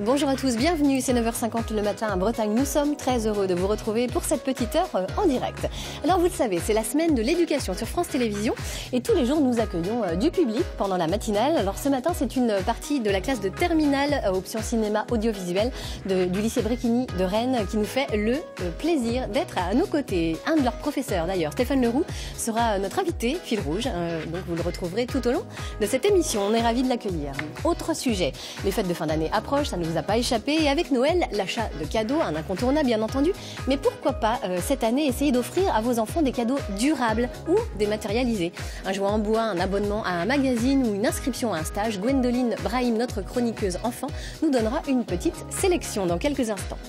Bonjour à tous, bienvenue, c'est 9h50 le matin à Bretagne. Nous sommes très heureux de vous retrouver pour cette petite heure en direct. Alors vous le savez, c'est la semaine de l'éducation sur France Télévisions et tous les jours nous accueillons du public pendant la matinale. Alors ce matin, c'est une partie de la classe de terminale option cinéma audiovisuel du lycée Bréquigny de Rennes qui nous fait le plaisir d'être à nos côtés. Un de leurs professeurs d'ailleurs, Stéphane Leroux, sera notre invité, fil rouge, donc vous le retrouverez tout au long de cette émission. On est ravis de l'accueillir. Autre sujet, les fêtes de fin d'année approchent, ça ne vous a pas échappé. Et avec Noël, l'achat de cadeaux, un incontournable bien entendu. Mais pourquoi pas cette année essayer d'offrir à vos enfants des cadeaux durables ou dématérialisés. Un jouet en bois, un abonnement à un magazine ou une inscription à un stage. Gwendoline Brahim, notre chroniqueuse enfant, nous donnera une petite sélection dans quelques instants.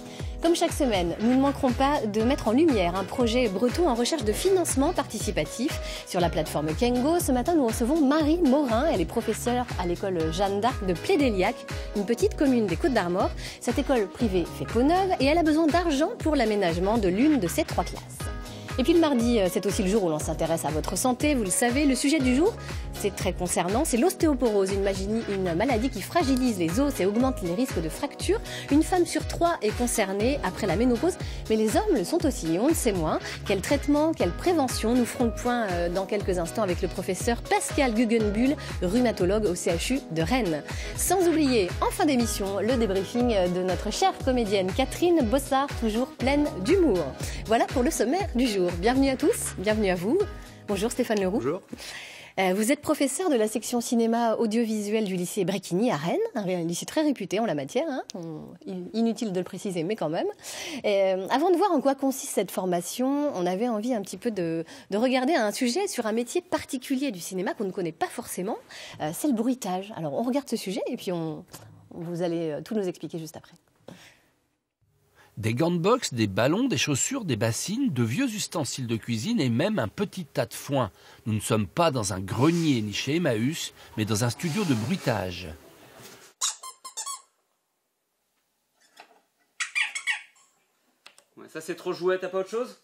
Comme chaque semaine, nous ne manquerons pas de mettre en lumière un projet breton en recherche de financement participatif sur la plateforme Kengo. Ce matin, nous recevons Marie Morin. Elle est professeure à l'école Jeanne d'Arc de Plédéliac, une petite commune des Côtes-d'Armor. Cette école privée fait peau neuve et elle a besoin d'argent pour l'aménagement de l'une de ses 3 classes. Et puis le mardi, c'est aussi le jour où l'on s'intéresse à votre santé, vous le savez. Le sujet du jour, c'est très concernant, c'est l'ostéoporose, une maladie qui fragilise les os et augmente les risques de fractures. Une femme sur 3 est concernée après la ménopause, mais les hommes le sont aussi et on le sait moins. Quel traitement, quelle prévention? Nous ferons le point dans quelques instants avec le professeur Pascal Guggenbuhl, rhumatologue au CHU de Rennes. Sans oublier, en fin d'émission, le débriefing de notre chère comédienne Catherine Bossard, toujours pleine d'humour. Voilà pour le sommaire du jour. Bienvenue à tous, bienvenue à vous. Bonjour Stéphane Leroux. Bonjour. Vous êtes professeur de la section cinéma audiovisuel du lycée Bréquigny à Rennes, un lycée très réputé en la matière, inutile de le préciser, mais quand même. Avant de voir en quoi consiste cette formation, on avait envie un petit peu de regarder un sujet sur un métier particulier du cinéma qu'on ne connaît pas forcément, c'est le bruitage. Alors on regarde ce sujet et puis vous allez tout nous expliquer juste après. Des gants de boxe, des ballons, des chaussures, des bassines, de vieux ustensiles de cuisine et même un petit tas de foin. Nous ne sommes pas dans un grenier ni chez Emmaüs, mais dans un studio de bruitage. Ouais, ça c'est trop jouet, t'as pas autre chose?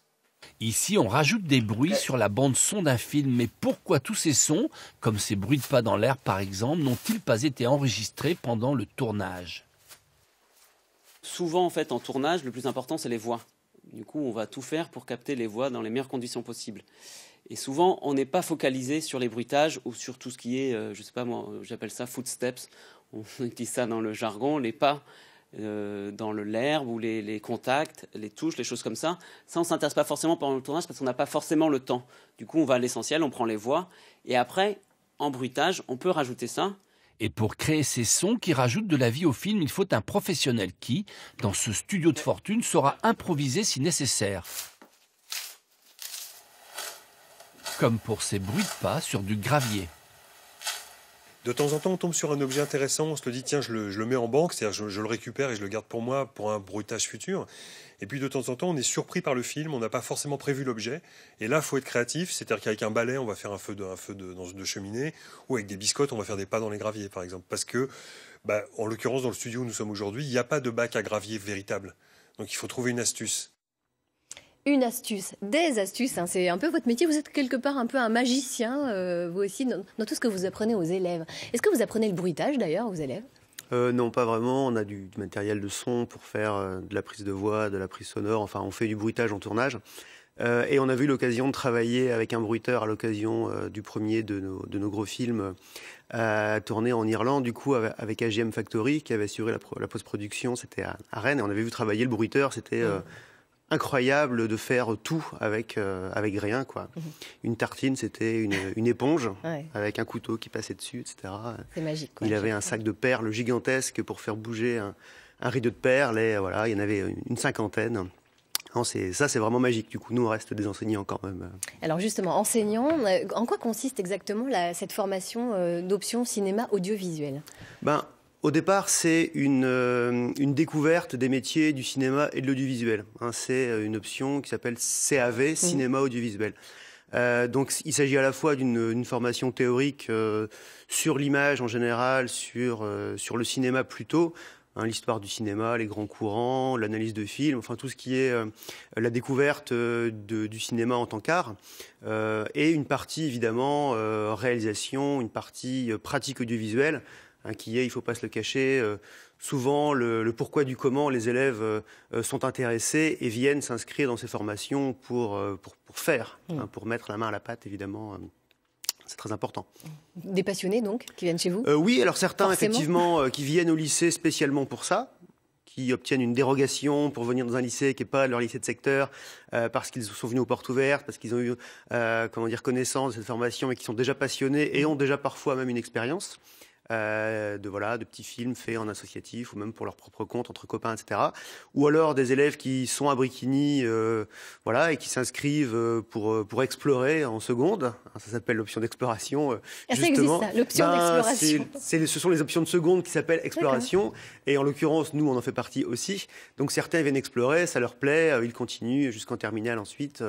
Ici, on rajoute des bruits sur la bande-son d'un film. Mais pourquoi tous ces sons, comme ces bruits de pas dans l'air par exemple, n'ont-ils pas été enregistrés pendant le tournage ? Souvent, en fait, en tournage, le plus important, c'est les voix. Du coup, on va tout faire pour capter les voix dans les meilleures conditions possibles. Et souvent, on n'est pas focalisé sur les bruitages ou sur tout ce qui est, je sais pas moi, j'appelle ça footsteps. On utilise ça dans le jargon, les pas dans l'herbe ou les contacts, les touches, les choses comme ça. Ça, on ne s'intéresse pas forcément pendant le tournage parce qu'on n'a pas forcément le temps. Du coup, on va à l'essentiel, on prend les voix. Et après, en bruitage, on peut rajouter ça. Et pour créer ces sons qui rajoutent de la vie au film, il faut un professionnel qui, dans ce studio de fortune, saura improviser si nécessaire. Comme pour ces bruits de pas sur du gravier. De temps en temps, on tombe sur un objet intéressant, on se le dit, tiens, je le mets en banque, c'est-à-dire je le récupère et je le garde pour moi pour un bruitage futur. Et puis de temps en temps, on est surpris par le film, on n'a pas forcément prévu l'objet. Et là, il faut être créatif, c'est-à-dire qu'avec un balai, on va faire un feu de cheminée, ou avec des biscottes, on va faire des pas dans les graviers, par exemple. Parce que, en l'occurrence, dans le studio où nous sommes aujourd'hui, il n'y a pas de bac à gravier véritable. Donc il faut trouver une astuce. Une astuce, des astuces, c'est un peu votre métier. Vous êtes quelque part un peu un magicien, vous aussi, dans tout ce que vous apprenez aux élèves. Est-ce que vous apprenez le bruitage d'ailleurs aux élèves ? Non, pas vraiment. On a du matériel de son pour faire de la prise de voix, de la prise sonore. Enfin, on fait du bruitage en tournage. Et on a eu l'occasion de travailler avec un bruiteur à l'occasion du premier de nos gros films tourné en Irlande, du coup, avec AGM Factory, qui avait assuré la post-production. C'était à Rennes. Et on avait vu travailler le bruiteur. C'était incroyable de faire tout avec rien, quoi. Une tartine, c'était une éponge avec un couteau qui passait dessus, etc. C'est magique, quoi. Il avait un sac de perles gigantesque pour faire bouger un rideau de perles, et voilà, il y en avait une 50aine. Non, c'est vraiment magique. Du coup, nous, on reste des enseignants quand même. Alors justement, enseignants, en quoi consiste exactement cette formation d'option cinéma audiovisuel ? Au départ, c'est une découverte des métiers du cinéma et de l'audiovisuel. C'est une option qui s'appelle CAV, cinéma audiovisuel. Donc, il s'agit à la fois d'une formation théorique sur l'image en général, sur le cinéma plutôt, l'histoire du cinéma, les grands courants, l'analyse de films, enfin tout ce qui est la découverte du cinéma en tant qu'art, et une partie évidemment réalisation, une partie pratique audiovisuelle, qui est, il ne faut pas se le cacher, souvent le pourquoi du comment, les élèves sont intéressés et viennent s'inscrire dans ces formations pour faire, pour mettre la main à la pâte, évidemment. C'est très important. Des passionnés, donc, qui viennent chez vous? Oui, alors certains, Forcément. effectivement, qui viennent au lycée spécialement pour ça, qui obtiennent une dérogation pour venir dans un lycée qui n'est pas leur lycée de secteur, parce qu'ils sont venus aux portes ouvertes, parce qu'ils ont eu connaissance de cette formation et qui sont déjà passionnés et ont déjà parfois même une expérience. De petits films faits en associatif ou même pour leur propre compte entre copains, etc. Ou alors des élèves qui sont à Bricquigny et qui s'inscrivent pour explorer en seconde. Ça s'appelle l'option d'exploration. Ça existe, ça, l'option d'exploration. Ce sont les options de seconde qui s'appellent exploration. Et en l'occurrence, nous, on en fait partie aussi. Donc certains viennent explorer, ça leur plaît, ils continuent jusqu'en terminale ensuite.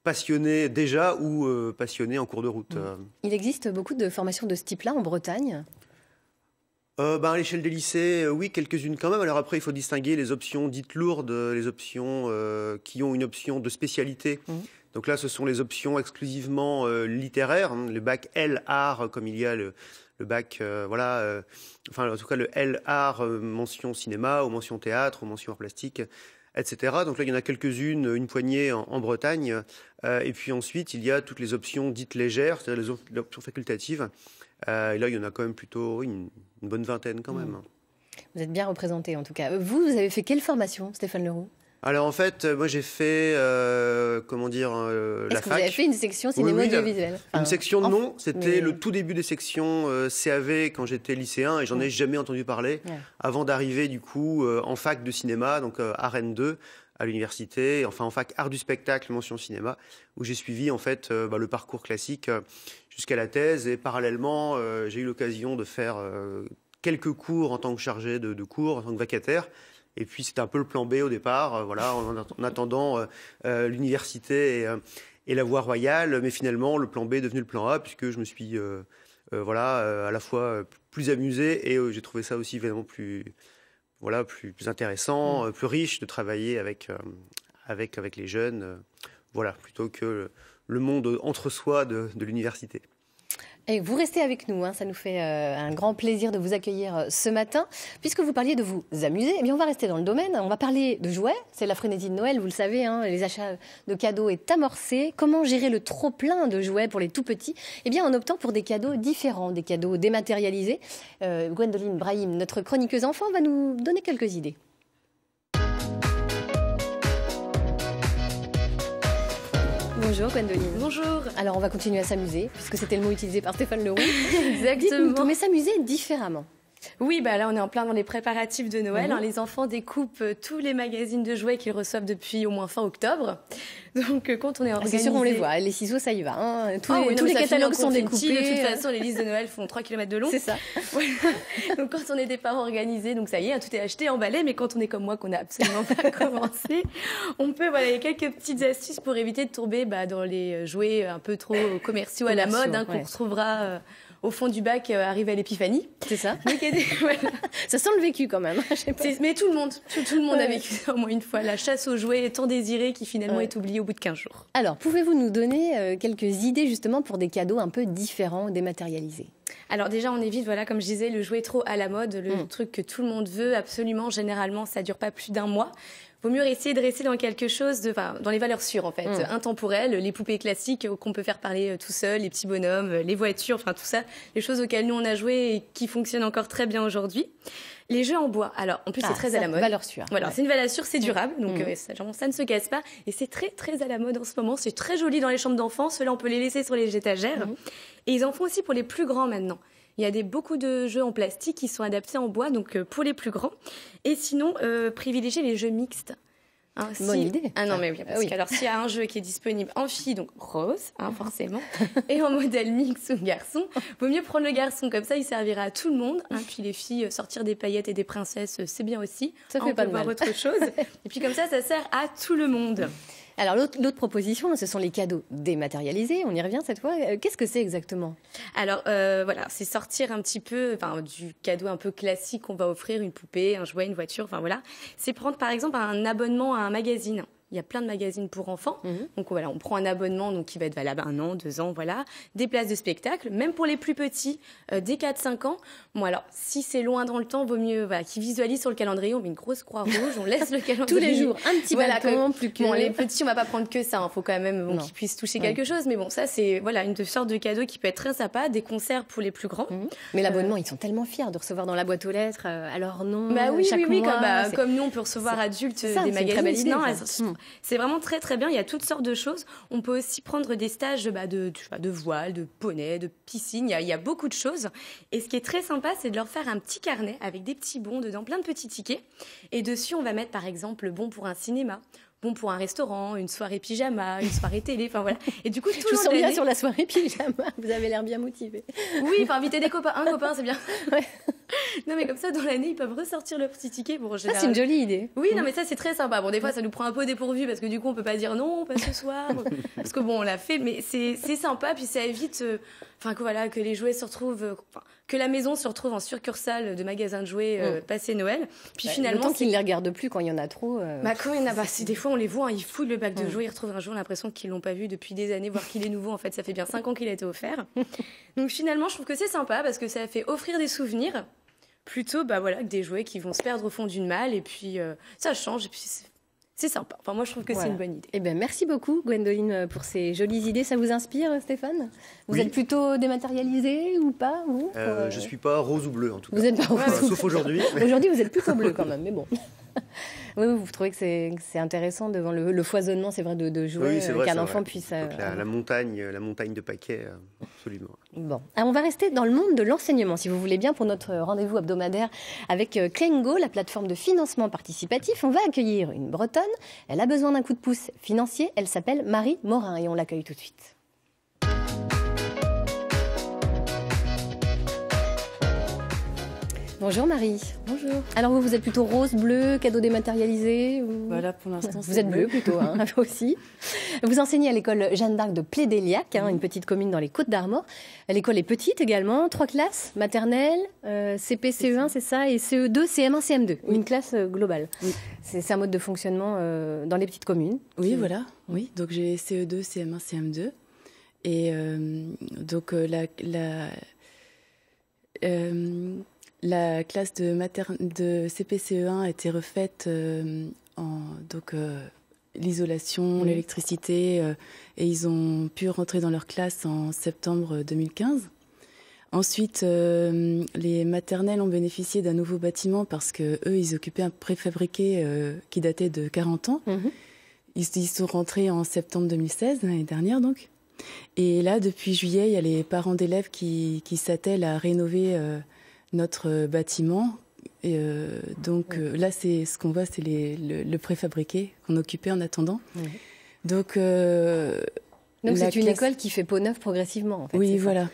Passionnés déjà ou passionnés en cours de route. Il existe beaucoup de formations de ce type-là en Bretagne? À l'échelle des lycées, oui, quelques-unes quand même. Alors après, il faut distinguer les options dites lourdes, les options qui ont une option de spécialité. Donc là, ce sont les options exclusivement littéraires, le bac L-art, comme il y a le bac, en tout cas le L-art, mention cinéma, ou mention théâtre, ou mention art plastique, etc. Donc là, il y en a quelques-unes, une poignée en Bretagne. Et puis ensuite, il y a toutes les options dites légères, c'est-à-dire les options facultatives. Et là, il y en a quand même plutôt une bonne vingtaine quand même. Vous êtes bien représenté en tout cas. Vous avez fait quelle formation, Stéphane Leroux? Alors en fait, moi j'ai fait, la fac. Est-ce que vous avez fait une section cinéma audiovisuel? Une section non, c'était le tout début des sections CAV quand j'étais lycéen et j'en ai jamais entendu parler avant d'arriver du coup en fac de cinéma, donc à Rennes 2 à l'université, enfin en fac art du spectacle, mention cinéma, où j'ai suivi en fait le parcours classique jusqu'à la thèse et parallèlement j'ai eu l'occasion de faire quelques cours en tant que chargé de cours, en tant que vacataire. Et puis c'était un peu le plan B au départ, en attendant l'université et la voie royale. Mais finalement, le plan B est devenu le plan A puisque je me suis à la fois plus amusé et j'ai trouvé ça aussi évidemment plus intéressant, plus riche de travailler avec les jeunes, plutôt que le monde entre soi de l'université. Et vous restez avec nous, ça nous fait un grand plaisir de vous accueillir ce matin. Puisque vous parliez de vous amuser, eh bien on va rester dans le domaine, on va parler de jouets. C'est la frénésie de Noël, vous le savez, les achats de cadeaux est amorcé. Comment gérer le trop-plein de jouets pour les tout-petits? Eh bien en optant pour des cadeaux différents, des cadeaux dématérialisés. Gwendoline Brahim, notre chroniqueuse enfant, va nous donner quelques idées. Bonjour Gwendoline. Bonjour. Alors on va continuer à s'amuser, puisque c'était le mot utilisé par Stéphane Leroux. Exactement. Mais s'amuser différemment. Oui, là on est en plein dans les préparatifs de Noël. Les enfants découpent tous les magazines de jouets qu'ils reçoivent depuis au moins fin octobre. Donc quand on est organisé... C'est sûr, on les voit, les ciseaux ça y va. Tous les les catalogues sont découpés. De toute façon, les listes de Noël font 3 km de long. C'est ça. Voilà. Donc quand on est des parents organisés, donc ça y est, tout est acheté, emballé. Mais quand on est comme moi, qu'on n'a absolument pas commencé, on peut, il y a quelques petites astuces pour éviter de tomber dans les jouets un peu trop commerciaux à la mode, qu'on retrouvera... au fond du bac, arrive à l'épiphanie. C'est ça. Donc, ça sent le vécu quand même. Mais tout le monde a vécu ça au moins une fois. La chasse aux jouets tant désirée qui finalement est oubliée au bout de 15 jours. Alors, pouvez-vous nous donner quelques idées justement pour des cadeaux un peu différents, dématérialisés? Alors déjà, on évite, comme je disais, le jouet trop à la mode, le truc que tout le monde veut absolument. Généralement, ça dure pas plus d'1 mois. Vaut mieux essayer de rester dans quelque chose dans les valeurs sûres en fait, intemporelles, les poupées classiques qu'on peut faire parler tout seul, les petits bonhommes, les voitures, tout ça, les choses auxquelles nous on a joué et qui fonctionnent encore très bien aujourd'hui. Les jeux en bois, alors en plus c'est très à la mode. Valeur sûre. Voilà, c'est une valeur sûre, c'est durable, donc ça ne se casse pas et c'est très très à la mode en ce moment. C'est très joli dans les chambres d'enfants, ceux-là on peut les laisser sur les étagères. Et ils en font aussi pour les plus grands maintenant. Il y a beaucoup de jeux en plastique qui sont adaptés en bois, donc pour les plus grands. Et sinon, privilégier les jeux mixtes. Bonne idée. Ah non, mais oui, parce que alors s'il y a un jeu qui est disponible en fille, donc rose, forcément, et en modèle mix ou garçon, vaut mieux prendre le garçon, comme ça il servira à tout le monde. Puis les filles, sortir des paillettes et des princesses, c'est bien aussi. Ça fait pas de mal. Autre chose. Et puis comme ça sert à tout le monde. Alors l'autre proposition, ce sont les cadeaux dématérialisés. On y revient cette fois. Qu'est-ce que c'est exactement? Alors c'est sortir un petit peu du cadeau un peu classique qu'on va offrir, une poupée, un jouet, une voiture, C'est prendre par exemple un abonnement à un magazine. Il y a plein de magazines pour enfants. Donc voilà, on prend un abonnement donc, qui va être valable 1 an, 2 ans, voilà. Des places de spectacle, même pour les plus petits, dès 4-5 ans. Bon alors, si c'est loin dans le temps, vaut mieux qu'ils visualisent sur le calendrier. On met une grosse croix rouge, on laisse le calendrier. Tous les jours, un petit bâton, plus que... Bon, les petits, on va pas prendre que ça. Faut quand même qu'ils puissent toucher quelque chose. Mais bon, ça, c'est une sorte de cadeau qui peut être très sympa. Des concerts pour les plus grands. Mais l'abonnement, ils sont tellement fiers de recevoir dans la boîte aux lettres alors non, oui, chaque mois. Comme nous, on peut recevoir adultes des magazines. C'est vraiment très, très bien. Il y a toutes sortes de choses. On peut aussi prendre des stages de voile, de poney, de piscine. Il y a beaucoup de choses. Et ce qui est très sympa, c'est de leur faire un petit carnet avec des petits bons dedans, plein de petits tickets. Et dessus, on va mettre, par exemple, bon pour un cinéma, bon pour un restaurant, une soirée pyjama, une soirée télé, enfin voilà. Et du coup, tout je vous sens bien sur la soirée pyjama. Vous avez l'air bien motivé. Oui, inviter des copains, un copain, c'est bien. Ouais. Non, mais comme ça, dans l'année, ils peuvent ressortir leur petit ticket. Bon, ça, c'est une jolie idée. Oui, non, mais ça, c'est très sympa. Bon, des fois, ça nous prend un peu dépourvu parce que du coup, on peut pas dire non, pas ce soir. Parce que bon, on l'a fait, mais c'est sympa. Puis ça évite, que les jouets se retrouvent, que la maison se retrouve en succursale de magasin de jouets passé Noël. Puis finalement, autant qu'ils ne les regardent plus quand il y en a trop. Quand il y en a, des fois, on les voit, ils fouillent le bac de jouets, ils retrouvent un jour l'impression qu'ils l'ont pas vu depuis des années, voire qu'il est nouveau. En fait, ça fait bien 5 ans qu'il a été offert. Donc finalement, je trouve que c'est sympa parce que ça fait offrir des souvenirs. Plutôt que des jouets qui vont se perdre au fond d'une malle et puis ça change et puis c'est sympa. Enfin, moi, je trouve que c'est une bonne idée. Eh bien, merci beaucoup, Gwendoline, pour ces jolies idées. Ça vous inspire, Stéphane ? Vous êtes plutôt dématérialisé ou pas, vous Je ne suis pas rose ou bleu, en tout cas. Vous n'êtes pas rose. Sauf aujourd'hui. Aujourd'hui, vous êtes plutôt bleu quand même, mais bon. Oui, vous trouvez que c'est intéressant devant le foisonnement, c'est vrai, de jouer, qu'un enfant puisse... La montagne de paquets, absolument. Bon, alors on va rester dans le monde de l'enseignement, si vous voulez bien, pour notre rendez-vous hebdomadaire avec Klengo, la plateforme de financement participatif. On va accueillir une Bretonne. Elle a besoin d'un coup de pouce financier. Elle s'appelle Marie Morin et on l'accueille tout de suite. Bonjour Marie. Bonjour. Alors vous êtes plutôt rose, bleu, cadeau dématérialisé ou... Voilà, pour l'instant, vous êtes bleu plutôt, vous aussi. Vous enseignez à l'école Jeanne d'Arc de Plédéliac, une petite commune dans les Côtes-d'Armor. L'école est petite également, 3 classes, maternelle, CP, CE1, c'est ça, et CE2, CM1, CM2, une classe globale. Oui. C'est un mode de fonctionnement dans les petites communes. Oui, voilà. Oui, donc j'ai CE2, CM1, CM2. Et la classe de CP-CE1 a été refaite l'isolation, l'électricité, et ils ont pu rentrer dans leur classe en septembre 2015. Ensuite, les maternelles ont bénéficié d'un nouveau bâtiment parce que eux, ils occupaient un préfabriqué qui datait de 40 ans. Ils sont rentrés en septembre 2016, l'année dernière donc. Et là, depuis juillet, il y a les parents d'élèves qui s'attellent à rénover notre bâtiment. Et là, c'est ce qu'on voit, c'est le préfabriqué qu'on occupait en attendant. Donc c'est une école qui fait peau neuve progressivement, en fait. Oui, voilà.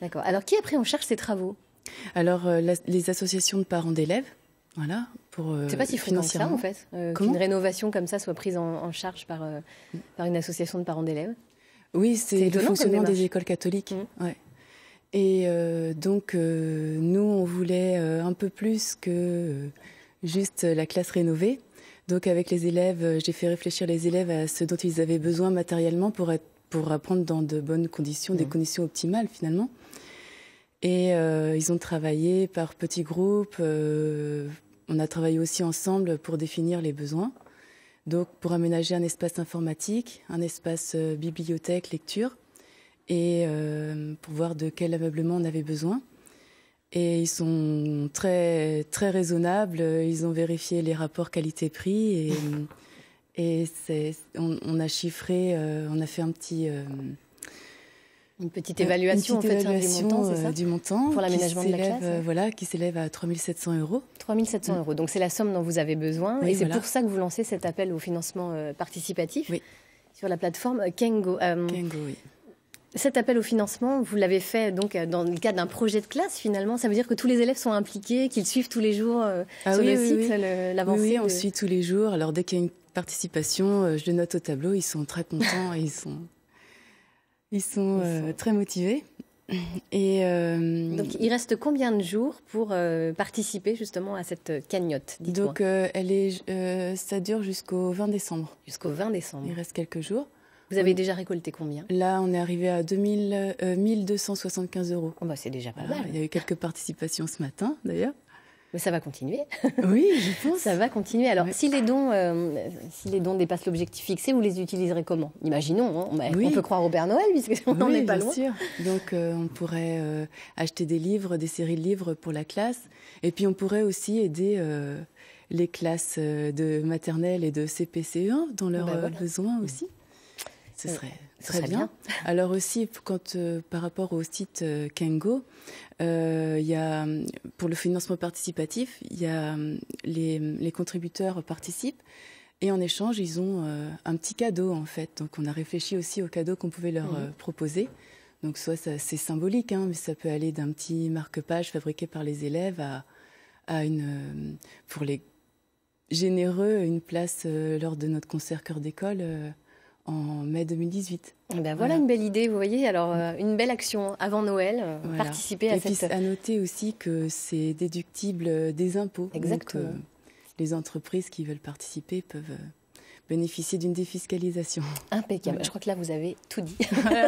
D'accord. Alors, qui a pris en charge ces travaux ? Alors, les associations de parents d'élèves, voilà. C'est pas si fréquent que ça, en fait, qu'une rénovation comme ça soit prise en charge par une association de parents d'élèves. Oui, c'est le fonctionnement des écoles catholiques. Ouais. Et nous, on voulait un peu plus que juste la classe rénovée. Donc, avec les élèves, j'ai fait réfléchir les élèves à ce dont ils avaient besoin matériellement pour apprendre dans de bonnes conditions, des conditions optimales finalement. Et ils ont travaillé par petits groupes. On a travaillé aussi ensemble pour définir les besoins. Donc, pour aménager un espace informatique, un espace bibliothèque, lecture, et pour voir de quel ameublement on avait besoin. Et ils sont très, très raisonnables. Ils ont vérifié les rapports qualité-prix et on a chiffré, on a fait une petite évaluation, du montant, c'est ça ? Du montant pour l'aménagement de la classe. Voilà, qui s'élève à 3 700 €. 3 700 €. Donc c'est la somme dont vous avez besoin. Oui, et c'est pour ça que vous lancez cet appel au financement participatif sur la plateforme Klengo. Klengo, oui. Cet appel au financement, vous l'avez fait donc dans le cadre d'un projet de classe finalement. Ça veut dire que tous les élèves sont impliqués, qu'ils suivent tous les jours sur le site l'avancée. Oui, on suit tous les jours. Alors dès qu'il y a une participation, je le note au tableau. Ils sont très contents et ils sont très motivés. Et donc, il reste combien de jours pour participer justement à cette cagnotte? Donc, ça dure jusqu'au 20 décembre. Jusqu'au 20 décembre. Il reste quelques jours. Vous avez déjà récolté combien? Là, on est arrivé à 1275 €. Oh bah, c'est déjà pas mal. Il y a eu quelques participations ce matin, d'ailleurs. Mais ça va continuer. Oui, je pense. Ça va continuer. Alors, si les dons dépassent l'objectif fixé, vous les utiliserez comment? Imaginons, hein, on peut croire au Père Noël, puisqu'on n'en est pas loin. Bien sûr. Donc, on pourrait acheter des livres, des séries de livres pour la classe. Et puis, on pourrait aussi aider les classes de maternelle et de CP-CE1 dans leurs besoins aussi. Ce serait très bien. Alors aussi, par rapport au site Kengo, y a, pour le financement participatif, il y a, les contributeurs participent et en échange, ils ont un petit cadeau en fait. Donc on a réfléchi aussi au cadeau qu'on pouvait leur proposer. Donc soit c'est symbolique, mais ça peut aller d'un petit marque-page fabriqué par les élèves à pour les généreux, une place lors de notre concert chœur d'école en mai 2018. Ben voilà une belle idée, vous voyez. Alors, une belle action avant Noël, participer à cette... Et puis, à noter aussi que c'est déductible des impôts. Exactement. Donc, les entreprises qui veulent participer peuvent bénéficier d'une défiscalisation. Impeccable. Voilà. Je crois que là, vous avez tout dit.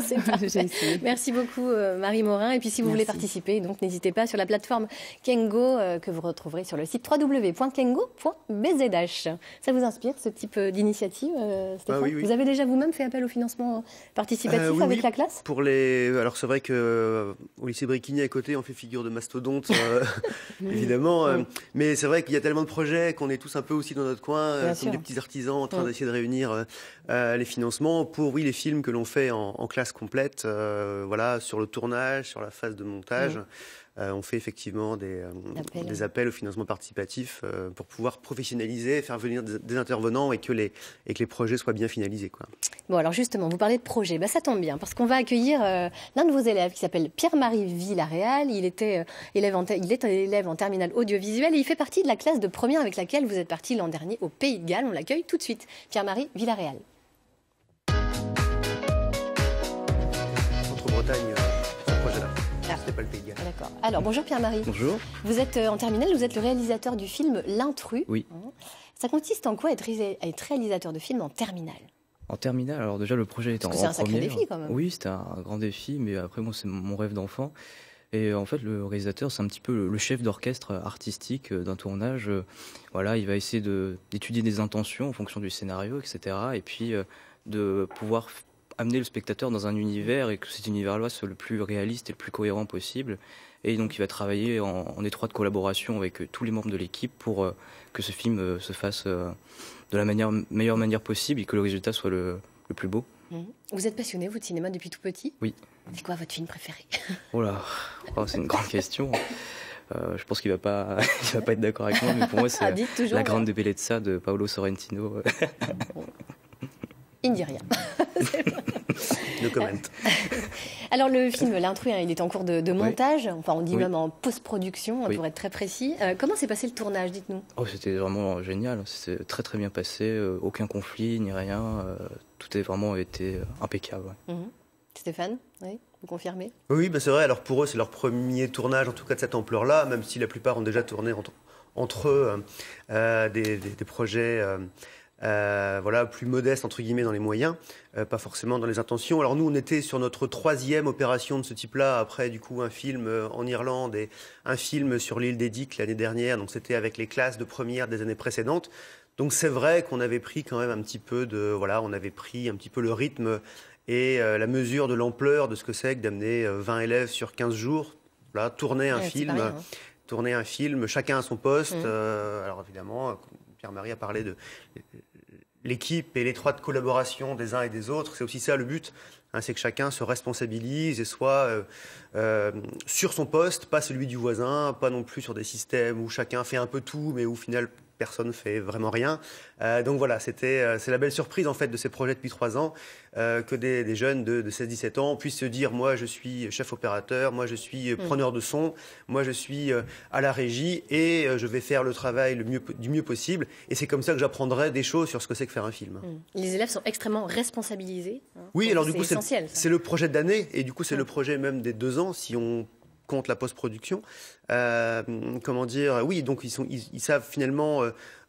C'est parfait. Merci beaucoup, Marie Morin. Et puis, si vous voulez participer, donc n'hésitez pas sur la plateforme Kengo que vous retrouverez sur le site www.kengo.bzh. Ça vous inspire, ce type d'initiative, Stéphane? Oui. Vous avez déjà vous-même fait appel au financement participatif avec la classe? Alors, c'est vrai qu'au lycée Bricquigny, à côté, on fait figure de mastodonte, évidemment. Mais c'est vrai qu'il y a tellement de projets qu'on est tous un peu aussi dans notre coin, comme des petits artisans en train d'essayer de réunir les financements pour les films que l'on fait en classe complète, sur le tournage, sur la phase de montage. On fait effectivement des appels au financement participatif pour pouvoir professionnaliser, faire venir des intervenants et que les projets soient bien finalisés, quoi. Bon, alors justement, vous parlez de projet. Ça tombe bien parce qu'on va accueillir l'un de vos élèves qui s'appelle Pierre-Marie Villaréal. Il est élève en terminale audiovisuelle et il fait partie de la classe de première avec laquelle vous êtes parti l'an dernier au Pays de Galles. On l'accueille tout de suite. Pierre-Marie Villaréal. Entre-Bretagne, ce projet-là. C'était pas le Pays de Galles. D'accord. Alors, bonjour Pierre-Marie. Bonjour. Vous êtes en terminale, vous êtes le réalisateur du film L'Intrus. Oui. Ça consiste en quoi être réalisateur de film en terminale? En terminale, alors déjà le projet était en première. C'est un sacré défi quand même. Oui, c'était un grand défi, mais après moi c'est mon rêve d'enfant. Et en fait le réalisateur c'est un petit peu le chef d'orchestre artistique d'un tournage. Il va essayer d'étudier des intentions en fonction du scénario, etc. Et puis de pouvoir amener le spectateur dans un univers et que cet univers-là soit le plus réaliste et le plus cohérent possible. Et donc il va travailler en étroite collaboration avec tous les membres de l'équipe pour que ce film se fasse de la meilleure manière possible et que le résultat soit le plus beau. Vous êtes passionné, vous, de cinéma depuis tout petit? Oui. C'est quoi votre film préféré? C'est une grande question. Je pense qu'il va pas être d'accord avec moi, mais pour moi c'est La Grande Bellezza de Paolo Sorrentino. Il ne dit rien. No comment. Alors le film L'Intrus, il est en cours de montage, enfin on dit même en post-production, pour être très précis. Comment s'est passé le tournage, dites-nous? C'était vraiment génial, c'était très très bien passé, aucun conflit ni rien, tout a vraiment été impeccable. Stéphane, vous confirmez? Oui, c'est vrai, alors pour eux c'est leur premier tournage, en tout cas de cette ampleur-là, même si la plupart ont déjà tourné entre eux des projets... plus modeste entre guillemets dans les moyens, pas forcément dans les intentions. Alors nous on était sur notre 3e opération de ce type-là, après du coup un film en Irlande et un film sur l'île des Diques l'année dernière, donc c'était avec les classes de première des années précédentes. Donc c'est vrai qu'on avait pris quand même un petit peu on avait pris un petit peu le rythme et la mesure de l'ampleur de ce que c'est que d'amener 20 élèves sur 15 jours, tourner un film, chacun à son poste. Alors évidemment, Pierre-Marie a parlé de l'équipe et l'étroite collaboration des uns et des autres. C'est aussi ça le but, c'est que chacun se responsabilise et soit sur son poste, pas celui du voisin, pas non plus sur des systèmes où chacun fait un peu tout, mais où au final personne fait vraiment rien. Donc voilà, c'est la belle surprise en fait de ces projets depuis 3 ans, que des jeunes de 16-17 ans puissent se dire moi je suis chef opérateur, moi je suis preneur de son, moi je suis à la régie et je vais faire le travail du mieux possible. Et c'est comme ça que j'apprendrai des choses sur ce que c'est que faire un film. Les élèves sont extrêmement responsabilisés. Oui, alors du coup c'est le projet d'année et du coup c'est le projet même des 2 ans si on compte la post-production. Comment dire, oui, donc ils savent finalement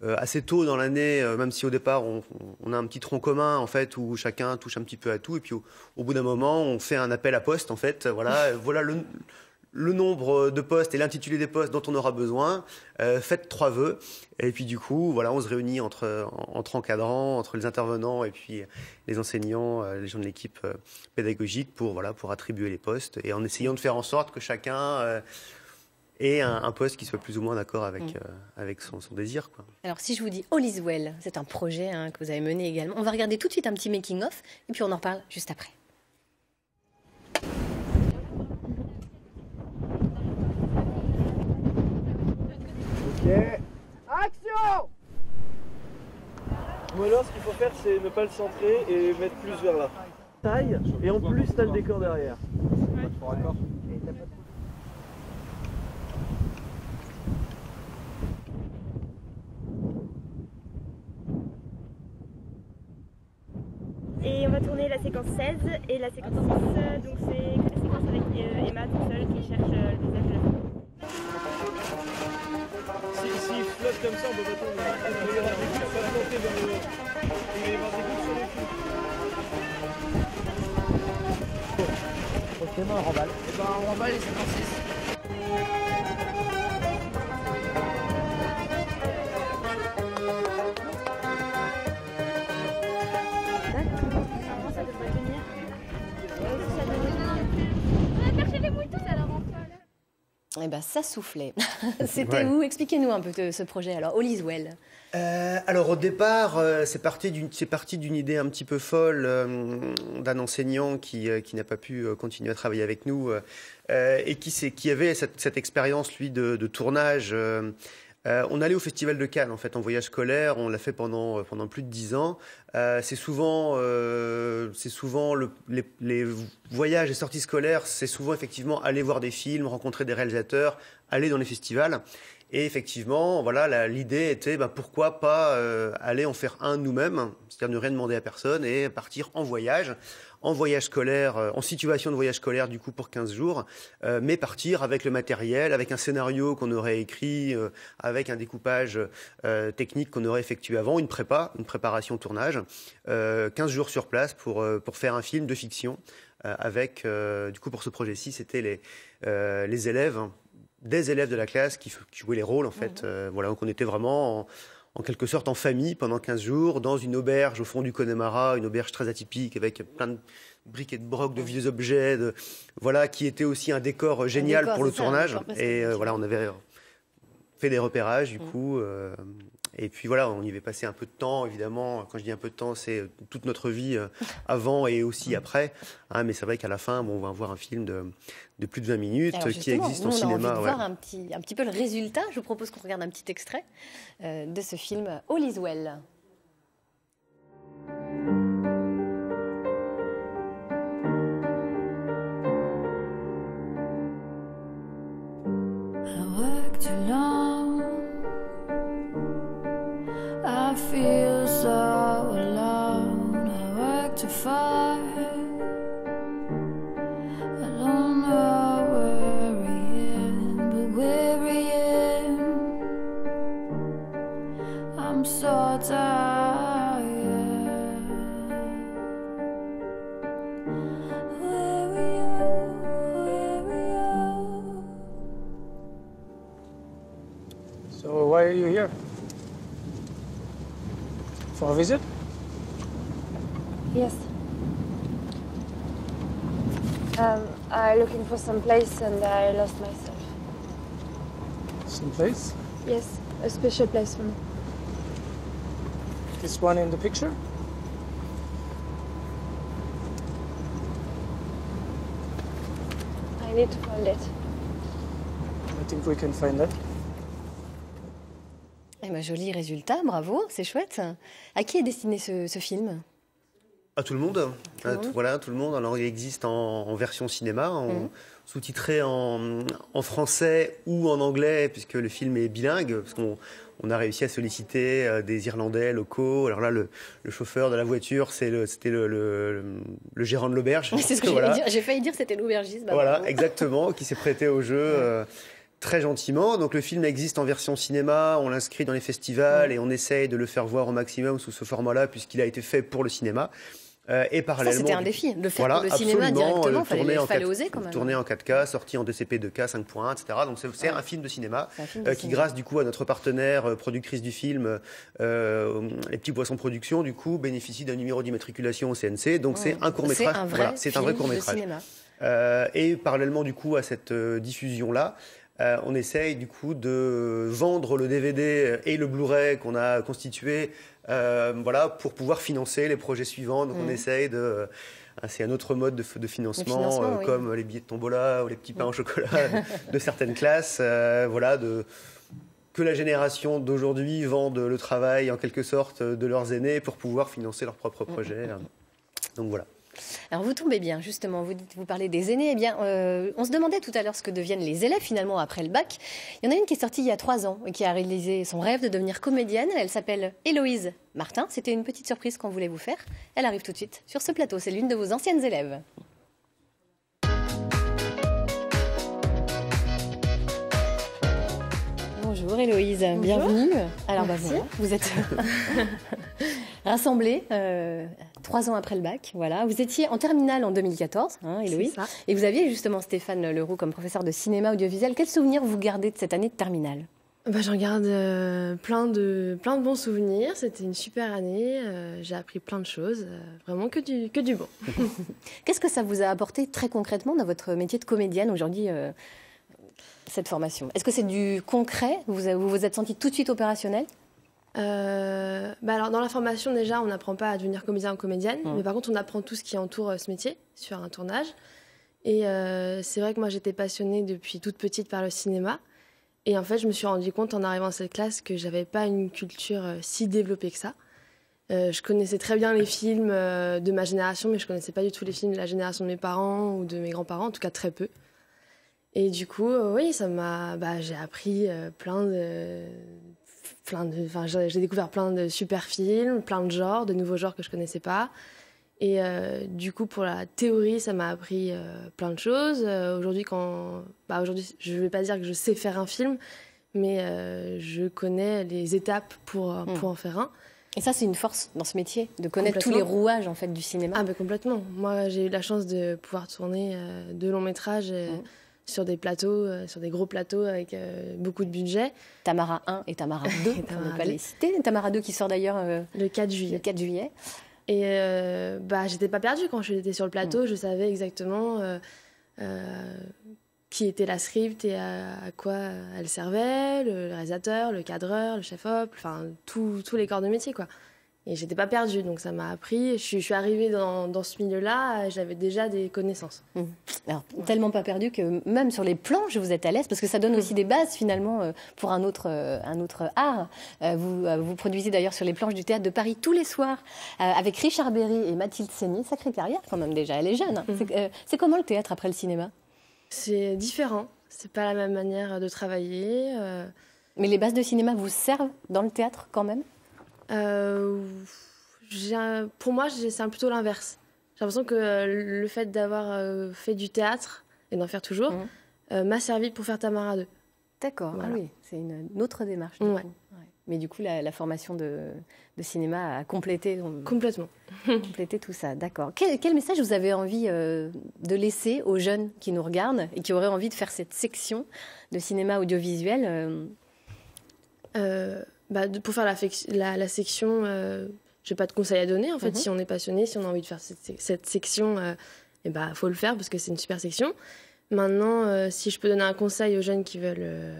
assez tôt dans l'année, même si au départ on a un petit tronc commun en fait où chacun touche un petit peu à tout et puis au bout d'un moment on fait un appel à poste en fait. Voilà le nombre de postes et l'intitulé des postes dont on aura besoin, faites 3 vœux, et puis du coup, voilà, on se réunit entre encadrants, entre les intervenants et puis les enseignants, les gens de l'équipe pédagogique pour attribuer les postes, et en essayant de faire en sorte que chacun ait un poste qui soit plus ou moins d'accord avec son désir, quoi. Alors si je vous dis All is Well, c'est un projet que vous avez mené également, on va regarder tout de suite un petit making-of, et puis on en reparle juste après. Action! Ou alors ce qu'il faut faire c'est ne pas le centrer et mettre plus vers là. Taille et en plus t'as le décor derrière. Et on va tourner la séquence 16 et la séquence 6, donc c'est la séquence avec Emma toute seule qui cherche le visage de la femme. S'il flotte comme ça, on peut pas tourner. Il va y avoir des gouttes, ça va monter vers le haut. Il va y avoir des gouttes sur le cou. Ok, on remballe. Et ben on remballe les 56. D'accord, ça devrait venir. Ça devrait venir. On va faire chez les moutons, ça leur rend folle. Eh ben, ça soufflait. C'était où? Expliquez-nous un peu ce projet, alors, All is Well. Alors au départ, c'est parti d'une idée un petit peu folle d'un enseignant qui n'a pas pu continuer à travailler avec nous et qui avait cette expérience, lui, de tournage. On allait au Festival de Cannes, en fait, en voyage scolaire. On l'a fait pendant plus de 10 ans. C'est souvent les voyages et sorties scolaires, c'est souvent effectivement aller voir des films, rencontrer des réalisateurs, aller dans les festivals. Et effectivement, voilà, l'idée était pourquoi pas aller en faire un nous-mêmes, c'est-à-dire ne rien demander à personne et partir en voyage scolaire, en situation de voyage scolaire du coup pour 15 jours, mais partir avec le matériel, avec un scénario qu'on aurait écrit, avec un découpage technique qu'on aurait effectué avant, une préparation tournage, 15 jours sur place pour faire un film de fiction avec, du coup pour ce projet-ci, c'était les élèves, des élèves de la classe qui jouaient les rôles en fait. Voilà, donc on était vraiment en quelque sorte en famille pendant 15 jours dans une auberge au fond du Connemara, une auberge très atypique avec plein de briques et de brocs, de vieux objets, voilà, qui était aussi un décor génial pour le tournage. Et voilà, on avait fait des repérages du coup. Et puis voilà, on y avait passé un peu de temps, évidemment. Quand je dis un peu de temps, c'est toute notre vie avant et aussi après. Hein, mais c'est vrai qu'à la fin, on va voir un film de plus de 20 minutes qui existe au cinéma. On a envie de voir un petit peu le résultat. Je vous propose qu'on regarde un petit extrait de ce film All is Well. I feel so alone. I work too far. I don't know where I am, but where I am, I'm so tired. Where we are. So why are you here? For a visit? Yes. I'm looking for some place and I lost myself. Some place? Yes, a special place for me. This one in the picture? I need to find it. I think we can find that. Eh ben, joli résultat, bravo, c'est chouette. À qui est destiné ce film ? À tout le monde. Voilà, tout le monde. Alors, il existe en version cinéma, sous-titré en français ou en anglais, puisque le film est bilingue, parce qu'on a réussi à solliciter des Irlandais locaux. Alors là, le chauffeur de la voiture, c'était le gérant de l'auberge. C'est ce que j'allais dire. J'ai failli dire que c'était l'aubergiste. Voilà, exactement, qui s'est prêté au jeu très gentiment. Donc le film existe en version cinéma, on l'inscrit dans les festivals et on essaye de le faire voir au maximum sous ce format-là, puisqu'il a été fait pour le cinéma. Et parallèlement, ça, c'était un défi, de le faire pour le cinéma directement, il fallait oser quand même. Tourné en 4K, sorti en DCP 2K, 5.1, etc. Donc c'est un film de cinéma qui, grâce du coup à notre partenaire productrice du film, les Petits Poissons Productions, du coup, bénéficie d'un numéro d'immatriculation au CNC. Donc c'est un court-métrage. C'est un vrai court-métrage. Et parallèlement du coup à cette diffusion-là, on essaye du coup de vendre le DVD et le Blu-ray qu'on a constitué pour pouvoir financer les projets suivants. Donc on essaye de... c'est un autre mode de financement, comme les billets de tombola ou les petits pains au chocolat de certaines classes. Que la génération d'aujourd'hui vende le travail en quelque sorte de leurs aînés pour pouvoir financer leurs propres projets. Donc voilà. Alors vous tombez bien, justement, vous parlez des aînés. Eh bien, on se demandait tout à l'heure ce que deviennent les élèves finalement après le bac. Il y en a une qui est sortie il y a 3 ans et qui a réalisé son rêve de devenir comédienne. Elle s'appelle Héloïse Martin. C'était une petite surprise qu'on voulait vous faire. Elle arrive tout de suite sur ce plateau. C'est l'une de vos anciennes élèves. Bonjour Héloïse, bienvenue. Alors vous êtes rassemblés 3 ans après le bac. Voilà. Vous étiez en terminale en 2014, Héloïse. Et vous aviez justement Stéphane Leroux comme professeur de cinéma audiovisuel. Quels souvenirs vous gardez de cette année de terminale ? J'en garde plein de bons souvenirs. C'était une super année. J'ai appris plein de choses. Vraiment que du bon. Qu'est-ce que ça vous a apporté très concrètement dans votre métier de comédienne aujourd'hui cette formation? Est-ce que c'est du concret? Vous vous êtes senti tout de suite opérationnel? Alors dans la formation déjà on n'apprend pas à devenir comédien ou comédienne, mais par contre on apprend tout ce qui entoure ce métier sur un tournage. Et c'est vrai que moi j'étais passionnée depuis toute petite par le cinéma. Et en fait je me suis rendu compte en arrivant à cette classe que j'avais pas une culture si développée que ça. Je connaissais très bien les films de ma génération, mais je connaissais pas du tout les films de la génération de mes parents ou de mes grands-parents, en tout cas très peu. Et du coup, oui, j'ai appris j'ai découvert plein de super films, plein de genres, de nouveaux genres que je connaissais pas. Et du coup, pour la théorie, ça m'a appris plein de choses. Aujourd'hui, je vais pas dire que je sais faire un film, mais je connais les étapes pour en faire un. Et ça, c'est une force dans ce métier, de connaître tous les rouages en fait du cinéma. Complètement. Moi, j'ai eu la chance de pouvoir tourner 2 longs métrages. Sur des plateaux, sur des gros plateaux avec beaucoup de budget. Tamara 1 et Tamara 2, pour ne pas les citer. Tamara 2 qui sort d'ailleurs le 4 juillet. Le 4 juillet. Et j'étais pas perdue quand j'étais sur le plateau. Je savais exactement qui était la script et à quoi elle servait, le réalisateur, le cadreur, le chef-op, enfin tous les corps de métier, quoi. Et j'étais pas perdue, donc ça m'a appris. Je suis arrivée dans ce milieu-là, j'avais déjà des connaissances. Alors, tellement pas perdue que même sur les planches, vous êtes à l'aise, parce que ça donne aussi des bases finalement pour un autre art. Vous produisez d'ailleurs sur les planches du Théâtre de Paris tous les soirs avec Richard Berry et Mathilde Seigné. Sacrée carrière quand même déjà, elle est jeune. C'est comment le théâtre après le cinéma? C'est différent, c'est pas la même manière de travailler. Mais les bases de cinéma vous servent dans le théâtre quand même? Pour moi, c'est plutôt l'inverse. J'ai l'impression que le fait d'avoir fait du théâtre, et d'en faire toujours, m'a servi pour faire Tamara 2. D'accord, voilà. Oui, c'est une autre démarche. Ouais. Mais du coup, la formation de cinéma a complété... Complètement. Complété tout ça, d'accord. Quel message vous avez envie de laisser aux jeunes qui nous regardent et qui auraient envie de faire cette section de cinéma audiovisuel pour faire la section, je n'ai pas de conseils à donner. En fait, si on est passionné, si on a envie de faire cette section, faut le faire parce que c'est une super section. Maintenant, si je peux donner un conseil aux jeunes qui veulent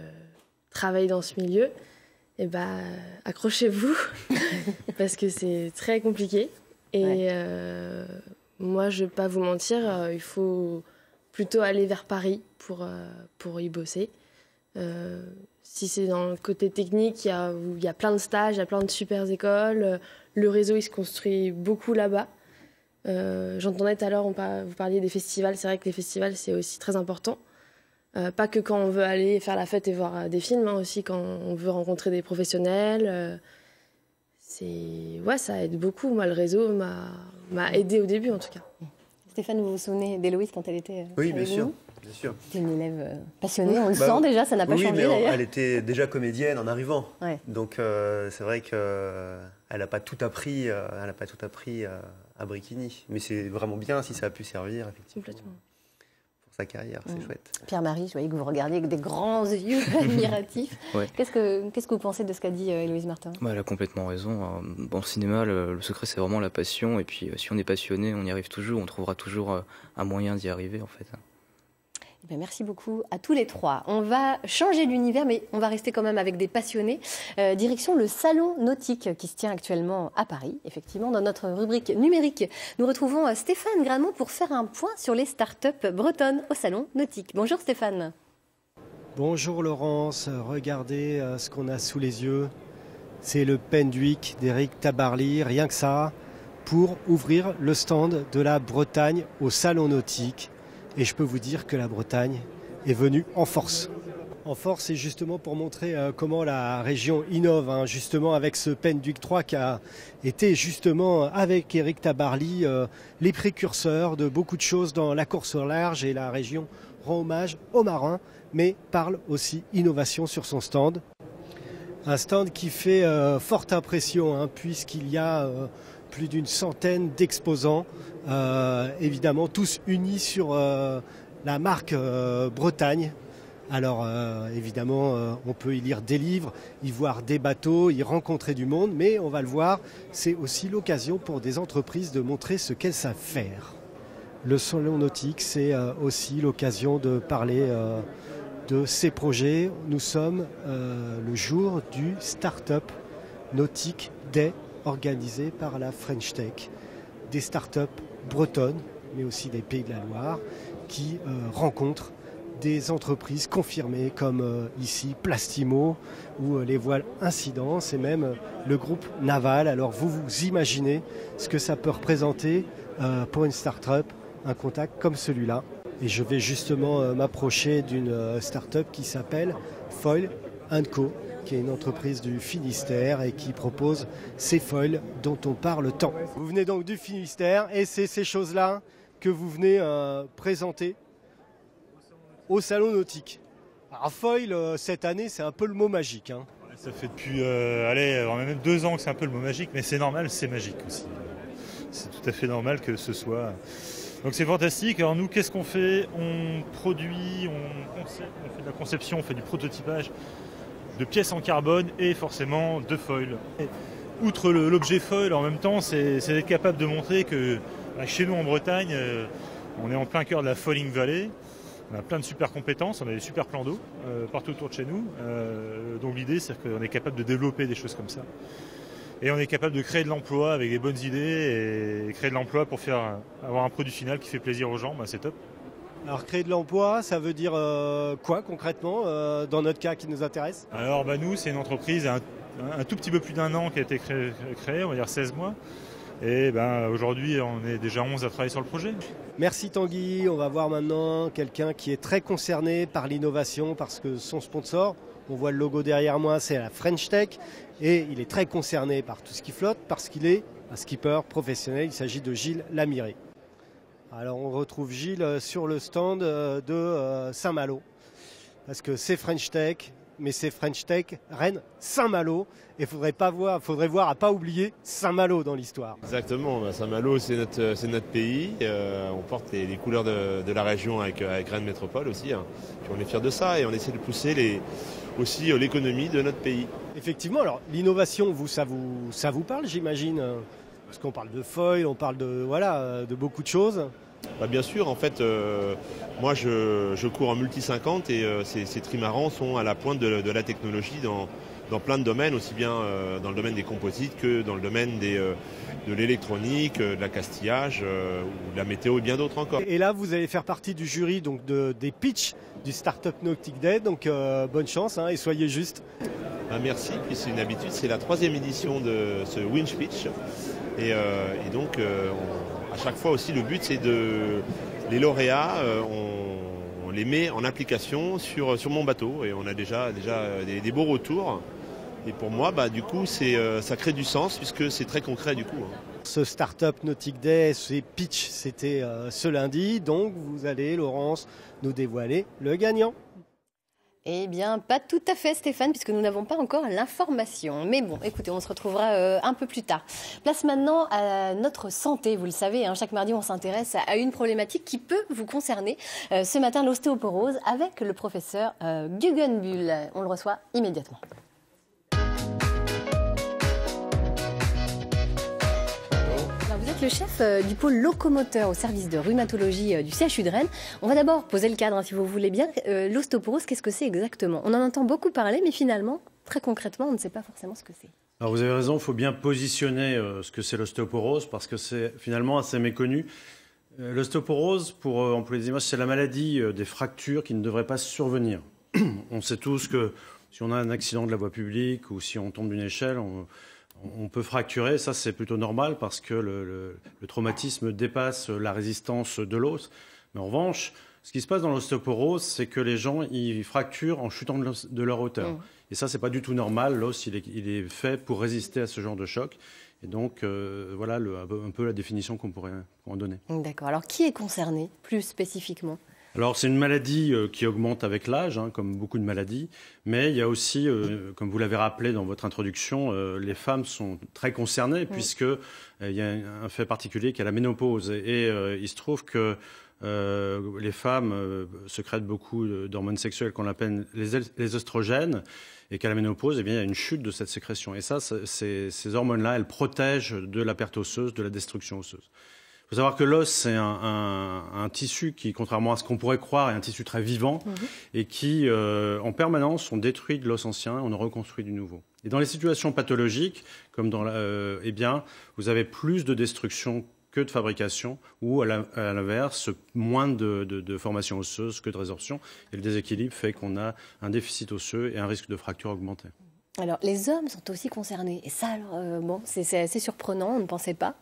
travailler dans ce milieu, accrochez-vous parce que c'est très compliqué. Et moi, je ne vais pas vous mentir, il faut plutôt aller vers Paris pour y bosser. Si c'est dans le côté technique, il y a plein de stages, il y a plein de super écoles. Le réseau, il se construit beaucoup là-bas. J'entendais tout à l'heure, vous parliez des festivals. C'est vrai que les festivals, c'est aussi très important. Pas que quand on veut aller faire la fête et voir des films, aussi quand on veut rencontrer des professionnels. Ça aide beaucoup. Moi, le réseau m'a aidé au début, en tout cas. Stéphane, vous vous souvenez d'Héloïse quand elle était Oui, bien sûr. C'était une élève passionnée, on le sent déjà, ça n'a pas changé d'ailleurs. Elle était déjà comédienne en arrivant. Ouais. Donc c'est vrai qu'elle n'a pas tout appris, à Bricquigny. Mais c'est vraiment bien si ça a pu servir, effectivement. Complètement. Pour sa carrière, c'est chouette. Pierre-Marie, je voyais que vous regardiez avec des grands yeux admiratifs. Ouais. Qu'est-ce que vous pensez de ce qu'a dit Héloïse Martin ? Elle a complètement raison. Dans le cinéma, le secret, c'est vraiment la passion. Et puis, si on est passionné, on y arrive toujours. On trouvera toujours un moyen d'y arriver, en fait. Eh bien, merci beaucoup à tous les trois. On va changer d'univers, mais on va rester quand même avec des passionnés. Direction le Salon Nautique qui se tient actuellement à Paris. Effectivement, dans notre rubrique numérique, nous retrouvons Stéphane Gramont pour faire un point sur les startups bretonnes au Salon Nautique. Bonjour Stéphane. Bonjour Laurence, regardez ce qu'on a sous les yeux. C'est le Penduic d'Éric Tabarly, rien que ça, pour ouvrir le stand de la Bretagne au Salon Nautique. Et je peux vous dire que la Bretagne est venue en force. En force, c'est justement pour montrer comment la région innove, justement avec ce Penduic 3 qui a été justement avec Éric Tabarly les précurseurs de beaucoup de choses dans la course au large, et la région rend hommage aux marins, mais parle aussi innovation sur son stand. Un stand qui fait forte impression, puisqu'il y a plus d'une centaine d'exposants, évidemment tous unis sur la marque Bretagne. Alors évidemment, on peut y lire des livres, y voir des bateaux, y rencontrer du monde, mais on va le voir, c'est aussi l'occasion pour des entreprises de montrer ce qu'elles savent faire. Le Salon Nautique, c'est aussi l'occasion de parler de ces projets. Nous sommes le jour du Startup Nautique Day, organisé par la French Tech. Des startups bretonnes, mais aussi des Pays de la Loire, qui rencontrent des entreprises confirmées comme ici Plastimo ou les voiles Incidence et même le groupe Naval. Alors vous imaginez ce que ça peut représenter pour une start-up, un contact comme celui-là. Et je vais justement m'approcher d'une start-up qui s'appelle Foil & Co, qui est une entreprise du Finistère et qui propose ces foils dont on parle tant. Vous venez donc du Finistère et c'est ces choses-là que vous venez présenter au Salon Nautique. Alors foil, cette année, c'est un peu le mot magique. Ça fait depuis même 2 ans que c'est un peu le mot magique, mais c'est normal, c'est magique aussi. C'est tout à fait normal que ce soit... Donc c'est fantastique. Alors nous, qu'est-ce qu'on fait ? On produit, on fait de la conception, on fait du prototypage de pièces en carbone et forcément de foil. Et outre l'objet foil, en même temps, c'est d'être capable de montrer que chez nous en Bretagne, on est en plein cœur de la Foiling Valley. On a plein de super compétences, on a des super plans d'eau partout autour de chez nous. Donc l'idée, c'est qu'on est capable de développer des choses comme ça. Et on est capable de créer de l'emploi avec des bonnes idées et créer de l'emploi pour avoir un produit final qui fait plaisir aux gens, c'est top. Alors créer de l'emploi, ça veut dire quoi concrètement dans notre cas qui nous intéresse ? Alors nous, c'est une entreprise un tout petit peu plus d'1 an qui a été créée, on va dire 16 mois. Et aujourd'hui, on est déjà 11 à travailler sur le projet. Merci Tanguy. On va voir maintenant quelqu'un qui est très concerné par l'innovation parce que son sponsor, on voit le logo derrière moi, c'est la French Tech. Et il est très concerné par tout ce qui flotte parce qu'il est un skipper professionnel. Il s'agit de Gilles Lamiré. Alors on retrouve Gilles sur le stand de Saint-Malo. Parce que c'est French Tech, mais c'est French Tech Rennes Saint-Malo. Et il faudrait voir à pas oublier Saint-Malo dans l'histoire. Exactement, Saint-Malo c'est notre pays. On porte les couleurs de la région avec Rennes Métropole aussi. Puis on est fiers de ça et on essaie de pousser aussi l'économie de notre pays. Effectivement, alors l'innovation, ça vous parle, j'imagine, parce qu'on parle de foil, on parle de beaucoup de choses. Bien sûr, en fait, moi je cours en multi 50 et ces trimarans sont à la pointe de la technologie dans dans plein de domaines, aussi bien dans le domaine des composites que dans le domaine de l'électronique, de l'accastillage, ou de la météo et bien d'autres encore. Et là, vous allez faire partie du jury donc des pitchs du Startup Nautic Day, donc bonne chance et soyez juste. Merci, puis c'est une habitude, c'est la 3e édition de ce Winch Pitch. Et donc, à chaque fois aussi, le but, c'est les lauréats, on les met en application sur mon bateau. Et on a déjà des beaux retours. Et pour moi, du coup, ça crée du sens, puisque c'est très concret, du coup. Ce Startup Nautic Day, ces pitch, c'était ce lundi. Donc, vous allez, Laurence, nous dévoiler le gagnant. Eh bien, pas tout à fait, Stéphane, puisque nous n'avons pas encore l'information. Mais bon, écoutez, on se retrouvera un peu plus tard. Place maintenant à notre santé. Vous le savez, chaque mardi, on s'intéresse à une problématique qui peut vous concerner. Ce matin, l'ostéoporose avec le professeur Guggenbuhl. On le reçoit immédiatement. Vous êtes le chef du pôle locomoteur au service de rhumatologie du CHU de Rennes. On va d'abord poser le cadre, si vous voulez bien. L'ostéoporose, qu'est-ce que c'est exactement? On en entend beaucoup parler, mais finalement, très concrètement, on ne sait pas forcément ce que c'est. Alors vous avez raison, il faut bien positionner ce que c'est l'ostéoporose, parce que c'est finalement assez méconnu. L'ostéoporose, pour employer des images, c'est la maladie des fractures qui ne devraient pas survenir. On sait tous que si on a un accident de la voie publique ou si on tombe d'une échelle, on peut fracturer, ça c'est plutôt normal parce que le traumatisme dépasse la résistance de l'os. Mais en revanche, ce qui se passe dans l'ostéoporose, c'est que les gens ils fracturent en chutant de leur hauteur. Et ça, c'est pas du tout normal. L'os, il est fait pour résister à ce genre de choc. Et donc, voilà un peu la définition qu'on pourrait en donner. D'accord. Alors, qui est concerné plus spécifiquement ? Alors, c'est une maladie qui augmente avec l'âge, comme beaucoup de maladies. Mais il y a aussi, comme vous l'avez rappelé dans votre introduction, les femmes sont très concernées puisqu'il y a un fait particulier qui est la ménopause. Et il se trouve que les femmes sécrètent beaucoup d'hormones sexuelles qu'on appelle les œstrogènes. Et qu'à la ménopause, eh bien, il y a une chute de cette sécrétion. Et ça, ces hormones-là, elles protègent de la perte osseuse, de la destruction osseuse. Il faut savoir que l'os, c'est un tissu qui, contrairement à ce qu'on pourrait croire, est un tissu très vivant et qui, en permanence, on détruit de l'os ancien et on en reconstruit du nouveau. Et dans les situations pathologiques, comme eh bien, vous avez plus de destruction que de fabrication, ou à l'inverse, moins de formation osseuse que de résorption. Et le déséquilibre fait qu'on a un déficit osseux et un risque de fracture augmenté. Alors, les hommes sont aussi concernés. Et ça, alors, c'est assez surprenant, on ne pensait pas.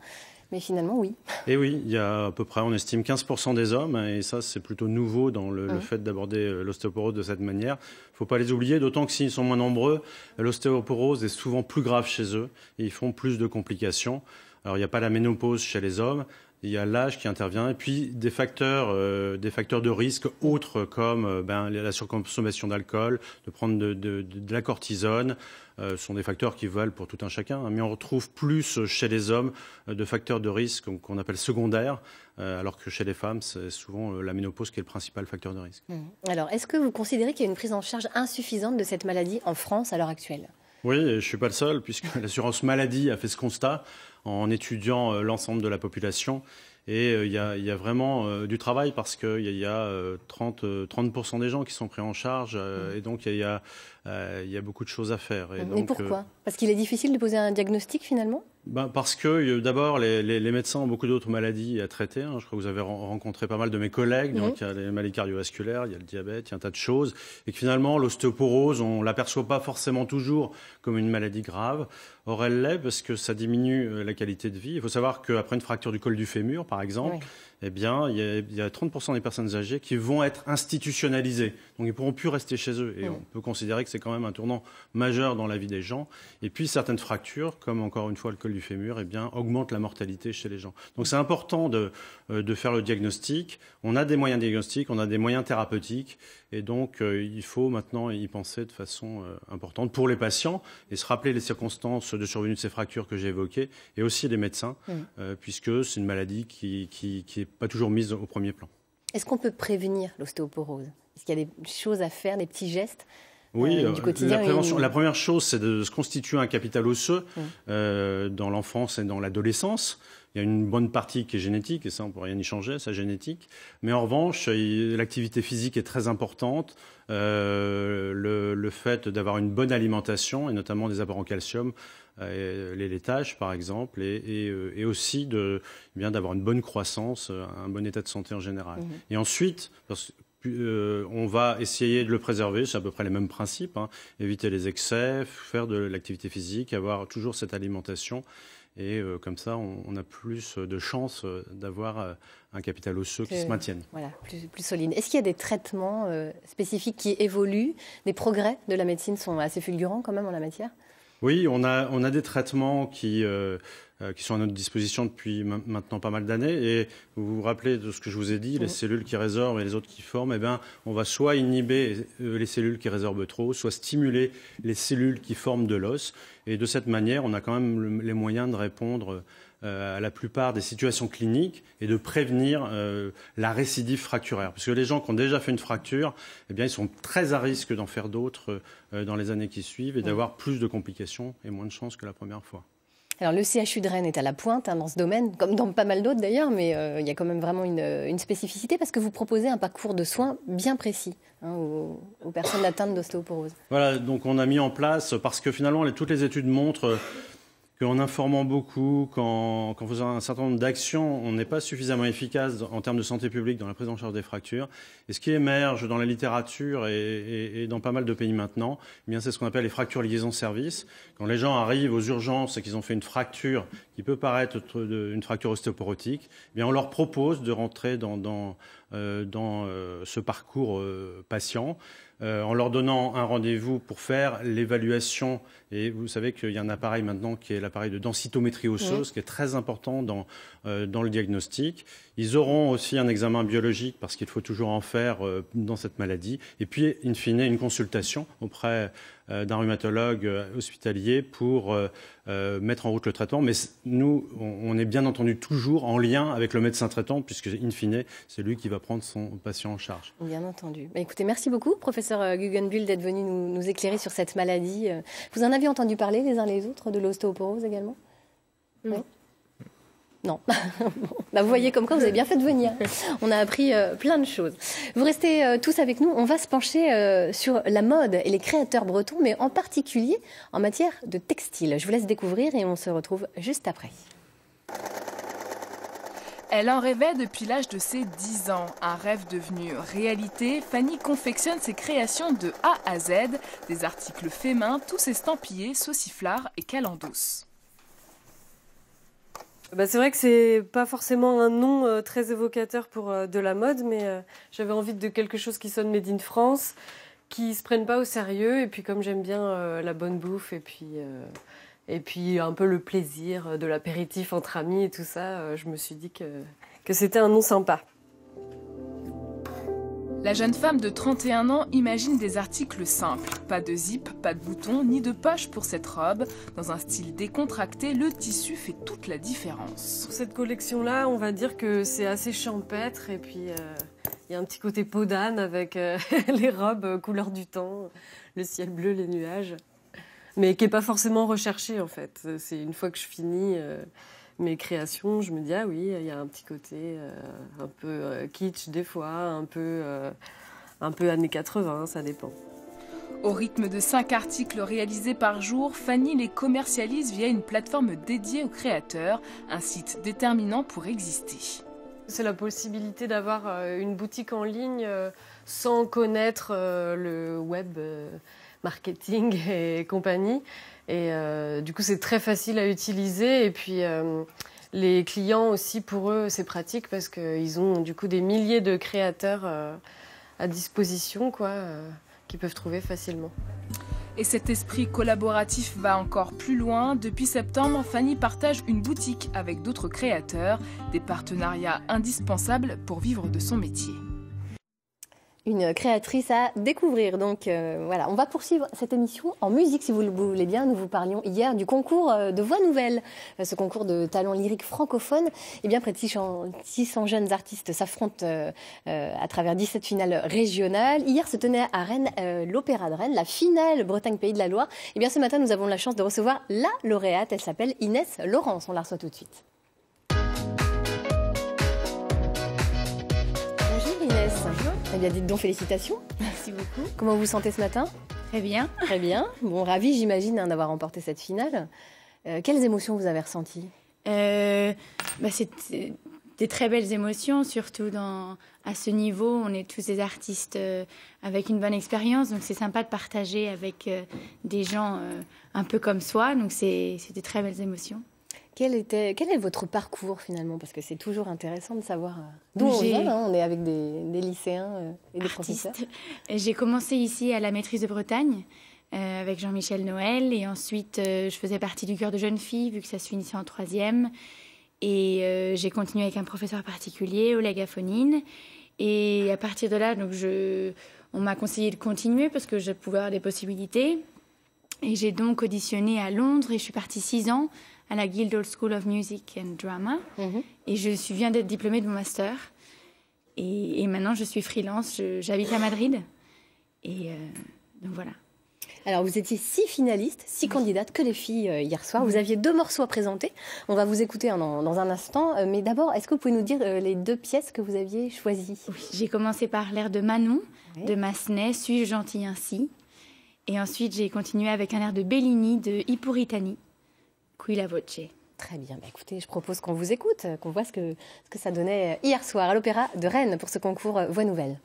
Mais finalement, oui. Et oui, il y a à peu près, on estime 15% des hommes, et ça c'est plutôt nouveau dans le fait d'aborder l'ostéoporose de cette manière. Il ne faut pas les oublier, d'autant que s'ils sont moins nombreux, l'ostéoporose est souvent plus grave chez eux, et ils font plus de complications. Alors il n'y a pas la ménopause chez les hommes, il y a l'âge qui intervient, et puis des facteurs de risque autres comme la surconsommation d'alcool, de prendre de la cortisone, sont des facteurs qui valent pour tout un chacun. Mais on retrouve plus chez les hommes de facteurs de risque qu'on appelle secondaires, alors que chez les femmes, c'est souvent la ménopause qui est le principal facteur de risque. Alors, est-ce que vous considérez qu'il y a une prise en charge insuffisante de cette maladie en France à l'heure actuelle ? Oui, je ne suis pas le seul, puisque l'assurance maladie a fait ce constat en étudiant l'ensemble de la population. Et il y a vraiment du travail parce qu'il y a 30% des gens qui sont pris en charge et donc il y a beaucoup de choses à faire. Et pourquoi ? Parce qu'il est difficile de poser un diagnostic finalement ? Parce que d'abord les médecins ont beaucoup d'autres maladies à traiter. Je crois que vous avez rencontré pas mal de mes collègues. Donc il y a les maladies cardiovasculaires, il y a le diabète, il y a un tas de choses. Et que finalement l'ostéoporose, on l'aperçoit pas forcément toujours comme une maladie grave. Or elle l'est parce que ça diminue la qualité de vie. Il faut savoir qu'après une fracture du col du fémur, par exemple, eh bien, il y a 30% des personnes âgées qui vont être institutionnalisées. Donc, ils ne pourront plus rester chez eux. Et on peut considérer que c'est quand même un tournant majeur dans la vie des gens. Et puis, certaines fractures, comme encore une fois le col du fémur, eh bien, augmentent la mortalité chez les gens. Donc, c'est important de faire le diagnostic. On a des moyens diagnostiques, on a des moyens thérapeutiques. Et donc, il faut maintenant y penser de façon importante pour les patients et se rappeler les circonstances de survenue de ces fractures que j'ai évoquées et aussi les médecins, puisque c'est une maladie qui est pas toujours mise au premier plan. Est-ce qu'on peut prévenir l'ostéoporose ? Est-ce qu'il y a des choses à faire, des petits gestes Oui, du quotidien. La première chose, c'est de se constituer un capital osseux dans l'enfance et dans l'adolescence. Il y a une bonne partie qui est génétique, et ça, on ne peut rien y changer, c'est génétique. Mais en revanche, l'activité physique est très importante. Le fait d'avoir une bonne alimentation, et notamment des apports en calcium, les laitages, par exemple, et aussi d'avoir une bonne croissance, un bon état de santé en général. Et ensuite, on va essayer de le préserver, c'est à peu près les mêmes principes, éviter les excès, faire de l'activité physique, avoir toujours cette alimentation. Et comme ça, on a plus de chances d'avoir un capital osseux qui se maintienne. Voilà, plus solide. Est-ce qu'il y a des traitements spécifiques qui évoluent? Des progrès de la médecine sont assez fulgurants quand même en la matière? Oui, on a des traitements qui sont à notre disposition depuis maintenant pas mal d'années. Et vous vous rappelez de ce que je vous ai dit, les cellules qui résorbent et les autres qui forment, on va soit inhiber les cellules qui résorbent trop, soit stimuler les cellules qui forment de l'os. Et de cette manière, on a quand même les moyens de répondre à la plupart des situations cliniques et de prévenir la récidive fracturaire. Parce que les gens qui ont déjà fait une fracture, ils sont très à risque d'en faire d'autres dans les années qui suivent et d'avoir plus de complications et moins de chances que la première fois. Alors le CHU de Rennes est à la pointe dans ce domaine, comme dans pas mal d'autres d'ailleurs, mais il y a quand même vraiment une spécificité parce que vous proposez un parcours de soins bien précis aux personnes atteintes d'ostéoporose. Voilà, donc on a mis en place, parce que finalement toutes les études montrent qu'en informant beaucoup, qu'en faisant un certain nombre d'actions, on n'est pas suffisamment efficace en termes de santé publique dans la prise en charge des fractures. Et ce qui émerge dans la littérature et dans pas mal de pays maintenant, c'est ce qu'on appelle les fractures liaison-service. Quand les gens arrivent aux urgences et qu'ils ont fait une fracture qui peut paraître une fracture ostéoporotique, on leur propose de rentrer dans ce parcours patient. En leur donnant un rendez-vous pour faire l'évaluation. Et vous savez qu'il y a un appareil maintenant qui est l'appareil de densitométrie osseuse, qui est très important dans le diagnostic. Ils auront aussi un examen biologique parce qu'il faut toujours en faire dans cette maladie. Et puis, in fine, une consultation auprès d'un rhumatologue hospitalier pour mettre en route le traitement. Mais nous, on est bien entendu toujours en lien avec le médecin traitant puisque, in fine, c'est lui qui va prendre son patient en charge. Bien entendu. Écoutez, merci beaucoup, professeur Guggenbuhl, d'être venu nous éclairer sur cette maladie. Vous en avez entendu parler les uns les autres de l'ostéoporose également? Oui. Non. Vous voyez comme quoi vous avez bien fait de venir. On a appris plein de choses. Vous restez tous avec nous. On va se pencher sur la mode et les créateurs bretons, mais en particulier en matière de textile. Je vous laisse découvrir et on se retrouve juste après. Elle en rêvait depuis l'âge de ses 10 ans. Un rêve devenu réalité, Fanny confectionne ses créations de A à Z, des articles faits main, tous estampillés, sauciflard et calendos. C'est vrai que c'est pas forcément un nom très évocateur pour de la mode, mais j'avais envie de quelque chose qui sonne Made in France, qui se prenne pas au sérieux, et puis comme j'aime bien la bonne bouffe, et puis un peu le plaisir de l'apéritif entre amis et tout ça, je me suis dit que c'était un nom sympa. La jeune femme de 31 ans imagine des articles simples. Pas de zip, pas de boutons, ni de poche pour cette robe. Dans un style décontracté, le tissu fait toute la différence. Pour cette collection-là, on va dire que c'est assez champêtre. Et puis, il y a un petit côté peau d'âne avec les robes couleur du temps, le ciel bleu, les nuages. Mais qui n'est pas forcément recherché, en fait. C'est une fois que je finis mes créations, je me dis, ah oui, il y a un petit côté un peu kitsch des fois, un peu années 80, ça dépend. Au rythme de 5 articles réalisés par jour, Fanny les commercialise via une plateforme dédiée aux créateurs, un site déterminant pour exister. C'est la possibilité d'avoir une boutique en ligne sans connaître le web marketing et compagnie. Et du coup, c'est très facile à utiliser. Et puis, les clients aussi, pour eux, c'est pratique parce qu'ils ont du coup des milliers de créateurs à disposition, qu'ils peuvent trouver facilement. Et cet esprit collaboratif va encore plus loin. Depuis septembre, Fanny partage une boutique avec d'autres créateurs, des partenariats indispensables pour vivre de son métier. Une créatrice à découvrir. Donc voilà, on va poursuivre cette émission en musique, si vous le voulez bien. Nous vous parlions hier du concours de voix nouvelles, ce concours de talent lyrique francophone. Et bien près de 600 jeunes artistes s'affrontent à travers 17 finales régionales. Hier se tenait à Rennes l'Opéra de Rennes, la finale Bretagne-Pays de la Loire. Et bien ce matin, nous avons la chance de recevoir la lauréate. Elle s'appelle Inès Laurence. On la reçoit tout de suite. Bonjour Inès. Bonjour. Eh bien, dites donc félicitations. Merci beaucoup. Comment vous vous sentez ce matin? Très bien. Très bien. Bon, ravi, j'imagine, d'avoir remporté cette finale. Quelles émotions vous avez ressenties? C'est des très belles émotions, surtout à ce niveau. On est tous des artistes avec une bonne expérience, donc c'est sympa de partager avec des gens un peu comme soi. Donc c'est des très belles émotions. Quel est votre parcours finalement? Parce que c'est toujours intéressant de savoir d'où on vient. On est avec des lycéens et des professeurs. J'ai commencé ici à la maîtrise de Bretagne avec Jean-Michel Noël. Et ensuite, je faisais partie du chœur de jeunes filles, vu que ça se finissait en 3e. Et j'ai continué avec un professeur particulier, Oleg Afonine. Et à partir de là, donc on m'a conseillé de continuer parce que je pouvais avoir des possibilités. Et j'ai donc auditionné à Londres et je suis partie 6 ans à la Guildhall School of Music and Drama. Et je viens d'être diplômée de mon master. Et maintenant, je suis freelance. J'habite à Madrid. Et donc voilà. Alors, vous étiez 6 finalistes, 6 candidates, que les filles hier soir. Vous aviez 2 morceaux à présenter. On va vous écouter dans un instant. Mais d'abord, est-ce que vous pouvez nous dire les 2 pièces que vous aviez choisies? Oui, j'ai commencé par l'air de Manon, de Massenet, Suis-je gentil ainsi? Et ensuite, j'ai continué avec un air de Bellini, de I Puritani, Qui la voce. Très bien. Écoutez, je propose qu'on vous écoute, qu'on voit ce que ça donnait hier soir à l'Opéra de Rennes pour ce concours Voix Nouvelles.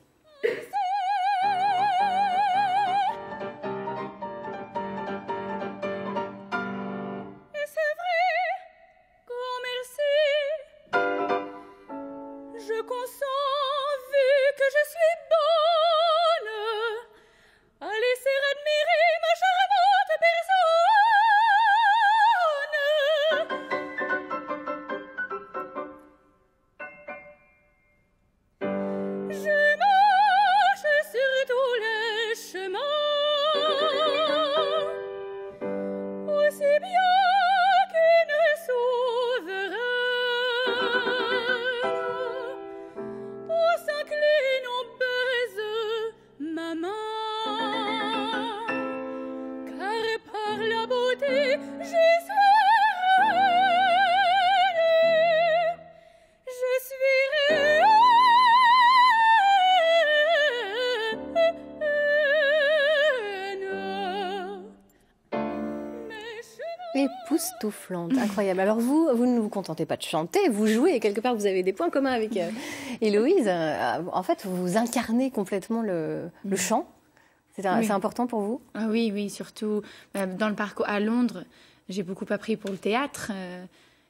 Époustouflante, incroyable. Alors vous ne vous contentez pas de chanter, vous jouez et quelque part vous avez des points communs avec Héloïse. En fait, vous incarnez complètement le chant. C'est important pour vous? Oui, surtout dans le parcours à Londres, j'ai beaucoup appris pour le théâtre.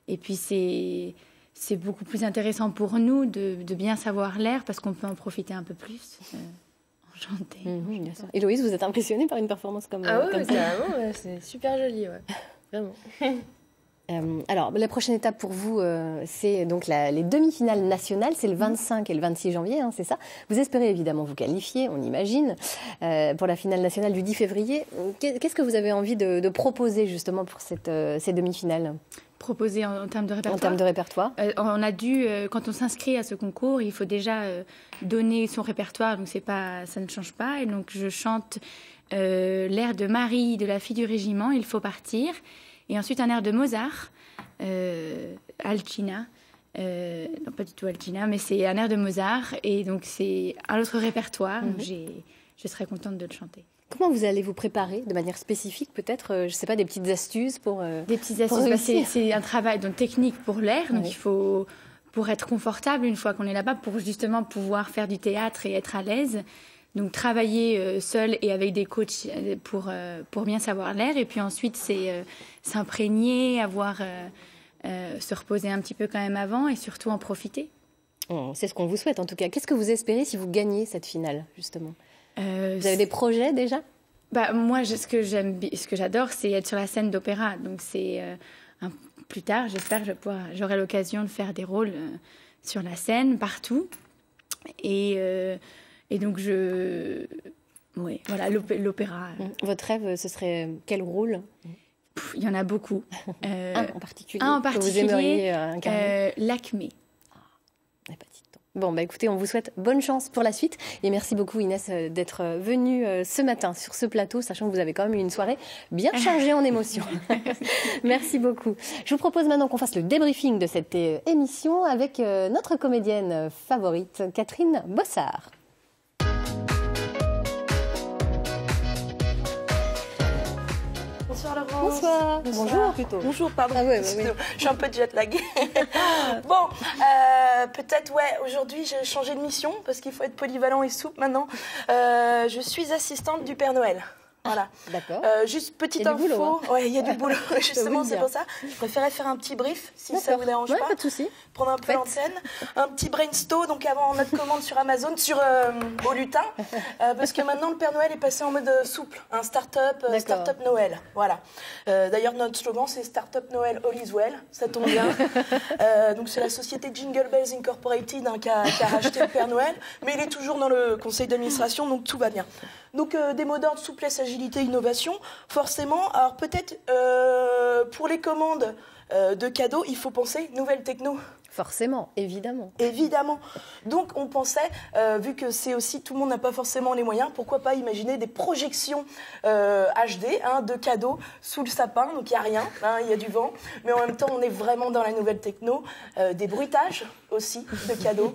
Et puis c'est beaucoup plus intéressant pour nous de bien savoir l'air parce qu'on peut en profiter un peu plus. Chanter. Bien sûr. Héloïse, vous êtes impressionnée par une performance comme ça? Carrément, c'est super joli, vraiment. Alors, la prochaine étape pour vous, c'est donc les demi-finales nationales, c'est le 25 et le 26 janvier, c'est ça. Vous espérez évidemment vous qualifier, on imagine, pour la finale nationale du 10 février. Qu'est-ce que vous avez envie de proposer justement pour ces demi-finales? Proposer en termes de répertoire. En termes de répertoire. On a dû, quand on s'inscrit à ce concours, il faut déjà donner son répertoire, donc ça ne change pas. Et donc je chante l'air de Marie, de la fille du régiment, Il faut partir. Et ensuite un air de Mozart, Alcina. Non, pas du tout Alcina, mais c'est un air de Mozart. Et donc c'est un autre répertoire, donc je serais contente de le chanter. Comment vous allez vous préparer de manière spécifique, peut-être, je ne sais pas, des petites astuces pour Des petites astuces, c'est un travail donc, technique pour l'air, donc il faut, pour être confortable une fois qu'on est là-bas, pour justement pouvoir faire du théâtre et être à l'aise. Donc travailler seul et avec des coachs pour bien savoir l'air. Et puis ensuite, c'est s'imprégner, se reposer un petit peu quand même avant et surtout en profiter. C'est ce qu'on vous souhaite en tout cas. Qu'est-ce que vous espérez si vous gagnez cette finale, justement? Vous avez des projets déjà? Moi, ce que j'adore, c'est être sur la scène d'opéra. Donc c'est plus tard, j'espère que j'aurai l'occasion de faire des rôles sur la scène, partout. Et Et donc, oui, voilà, l'opéra. Votre rêve, ce serait quel rôle ? Il y en a beaucoup. Un en particulier. Un en particulier. Que vous aimeriez incarner. L'Acmé. Bon, écoutez, on vous souhaite bonne chance pour la suite. Et merci beaucoup, Inès, d'être venue ce matin sur ce plateau, sachant que vous avez quand même eu une soirée bien chargée en émotions. Merci beaucoup. Je vous propose maintenant qu'on fasse le débriefing de cette émission avec notre comédienne favorite, Catherine Bossard. Bonsoir Laurence. Bonsoir. Bonjour plutôt. Bonjour, pardon. Ah ouais, Je suis un peu jet laguée. Bon, peut-être, aujourd'hui j'ai changé de mission parce qu'il faut être polyvalent et souple maintenant. Je suis assistante du Père Noël. Voilà. D'accord. Juste petite il y a info. du boulot, hein. Ouais, il y a du boulot. Justement, c'est pour ça. Je préférais faire un petit brief, si ça vous dérange pas. Pas de souci. Prendre un peu l'antenne. Un petit brainstorm, donc avant notre commande sur Amazon, au lutin. Parce que maintenant, le Père Noël est passé en mode souple. Un start-up Noël. Voilà. D'ailleurs, notre slogan, c'est Start-up Noël All is Well. Ça tombe bien. Donc, c'est la société Jingle Bells Incorporated qui a racheté le Père Noël. Mais il est toujours dans le conseil d'administration, donc tout va bien. Donc, des mots d'ordre, souplesse, agilité, innovation, forcément. Alors, peut-être, pour les commandes de cadeaux, il faut penser nouvelle techno. Forcément, évidemment. Évidemment. Donc, on pensait, vu que c'est aussi, tout le monde n'a pas forcément les moyens, pourquoi pas imaginer des projections HD de cadeaux sous le sapin. Donc, il n'y a rien, il y a du vent. Mais en même temps, on est vraiment dans la nouvelle techno. Des bruitages aussi de cadeaux.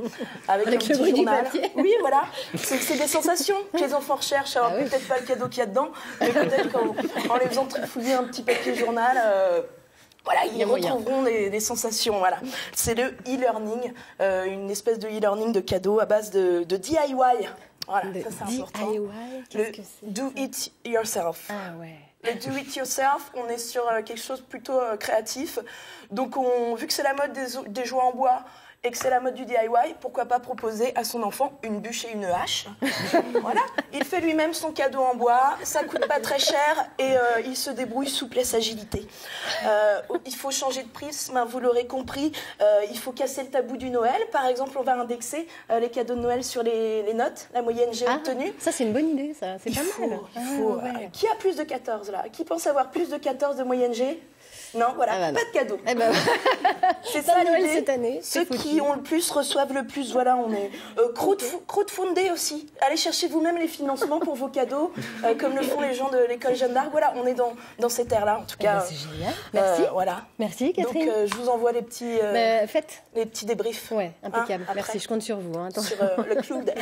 Avec un petit journal. Oui, voilà. C'est des sensations que les enfants recherchent. Alors, peut-être pas le cadeau qu'il y a dedans, mais peut-être qu'en les faisant trifouiller un petit papier journal... Voilà, ils retrouveront des sensations. Voilà. C'est le e-learning, une espèce de e-learning de cadeaux à base de DIY. Voilà, ça c'est important. DIY, qu'est-ce que c'est ? Do it yourself. Ah ouais. Le do it yourself, on est sur quelque chose plutôt créatif. Donc, vu que c'est la mode des jouets en bois et que c'est la mode du DIY, pourquoi pas proposer à son enfant une bûche et une hache. Voilà, il fait lui-même son cadeau en bois, ça coûte pas très cher et il se débrouille souplesse, agilité. Il faut changer de prisme, vous l'aurez compris, il faut casser le tabou du Noël. Par exemple, on va indexer les cadeaux de Noël sur les notes, la moyenne j'ai obtenue. Ça, c'est une bonne idée, ça. C'est pas mal. Qui a plus de 14 là ? Qui pense avoir plus de 14 de moyenne G ? Non, voilà, pas de cadeau. C'est ça Noël l'idée. Cette année. Ceux qui ont le plus reçoivent le plus. Voilà, on est crowdfundé aussi. Allez chercher vous-même les financements pour vos cadeaux, comme le font les gens de l'école Jeanne d'Arc. Voilà, on est dans cette ère-là. En tout cas, c'est génial. Merci. Voilà. Merci, Catherine. Donc, je vous envoie les petits, les petits débriefs. Ouais, impeccable. Merci, je compte sur vous. Sur le cloud.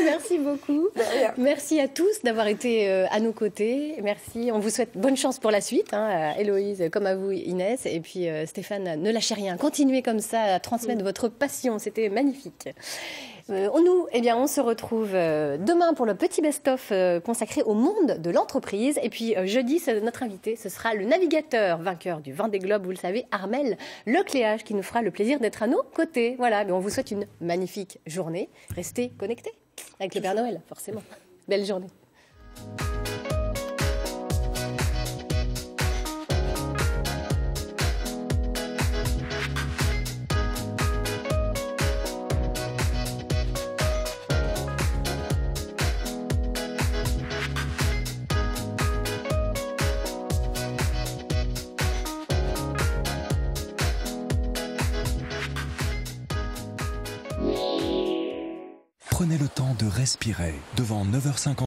Merci beaucoup. Merci à tous d'avoir été à nos côtés. Merci. On vous souhaite bonne chance pour la suite. Héloïse, comme à vous, Inès. Et puis Stéphane, ne lâchez rien. Continuez comme ça à transmettre votre passion. C'était magnifique. On se retrouve demain pour le petit best-of consacré au monde de l'entreprise. Et puis jeudi, notre invité, ce sera le navigateur vainqueur du Vendée Globe, vous le savez, Armel Lecléage, qui nous fera le plaisir d'être à nos côtés. Voilà, mais on vous souhaite une magnifique journée. Restez connectés avec le Père Noël, forcément. Belle journée. Prenez le temps de respirer devant 9h50.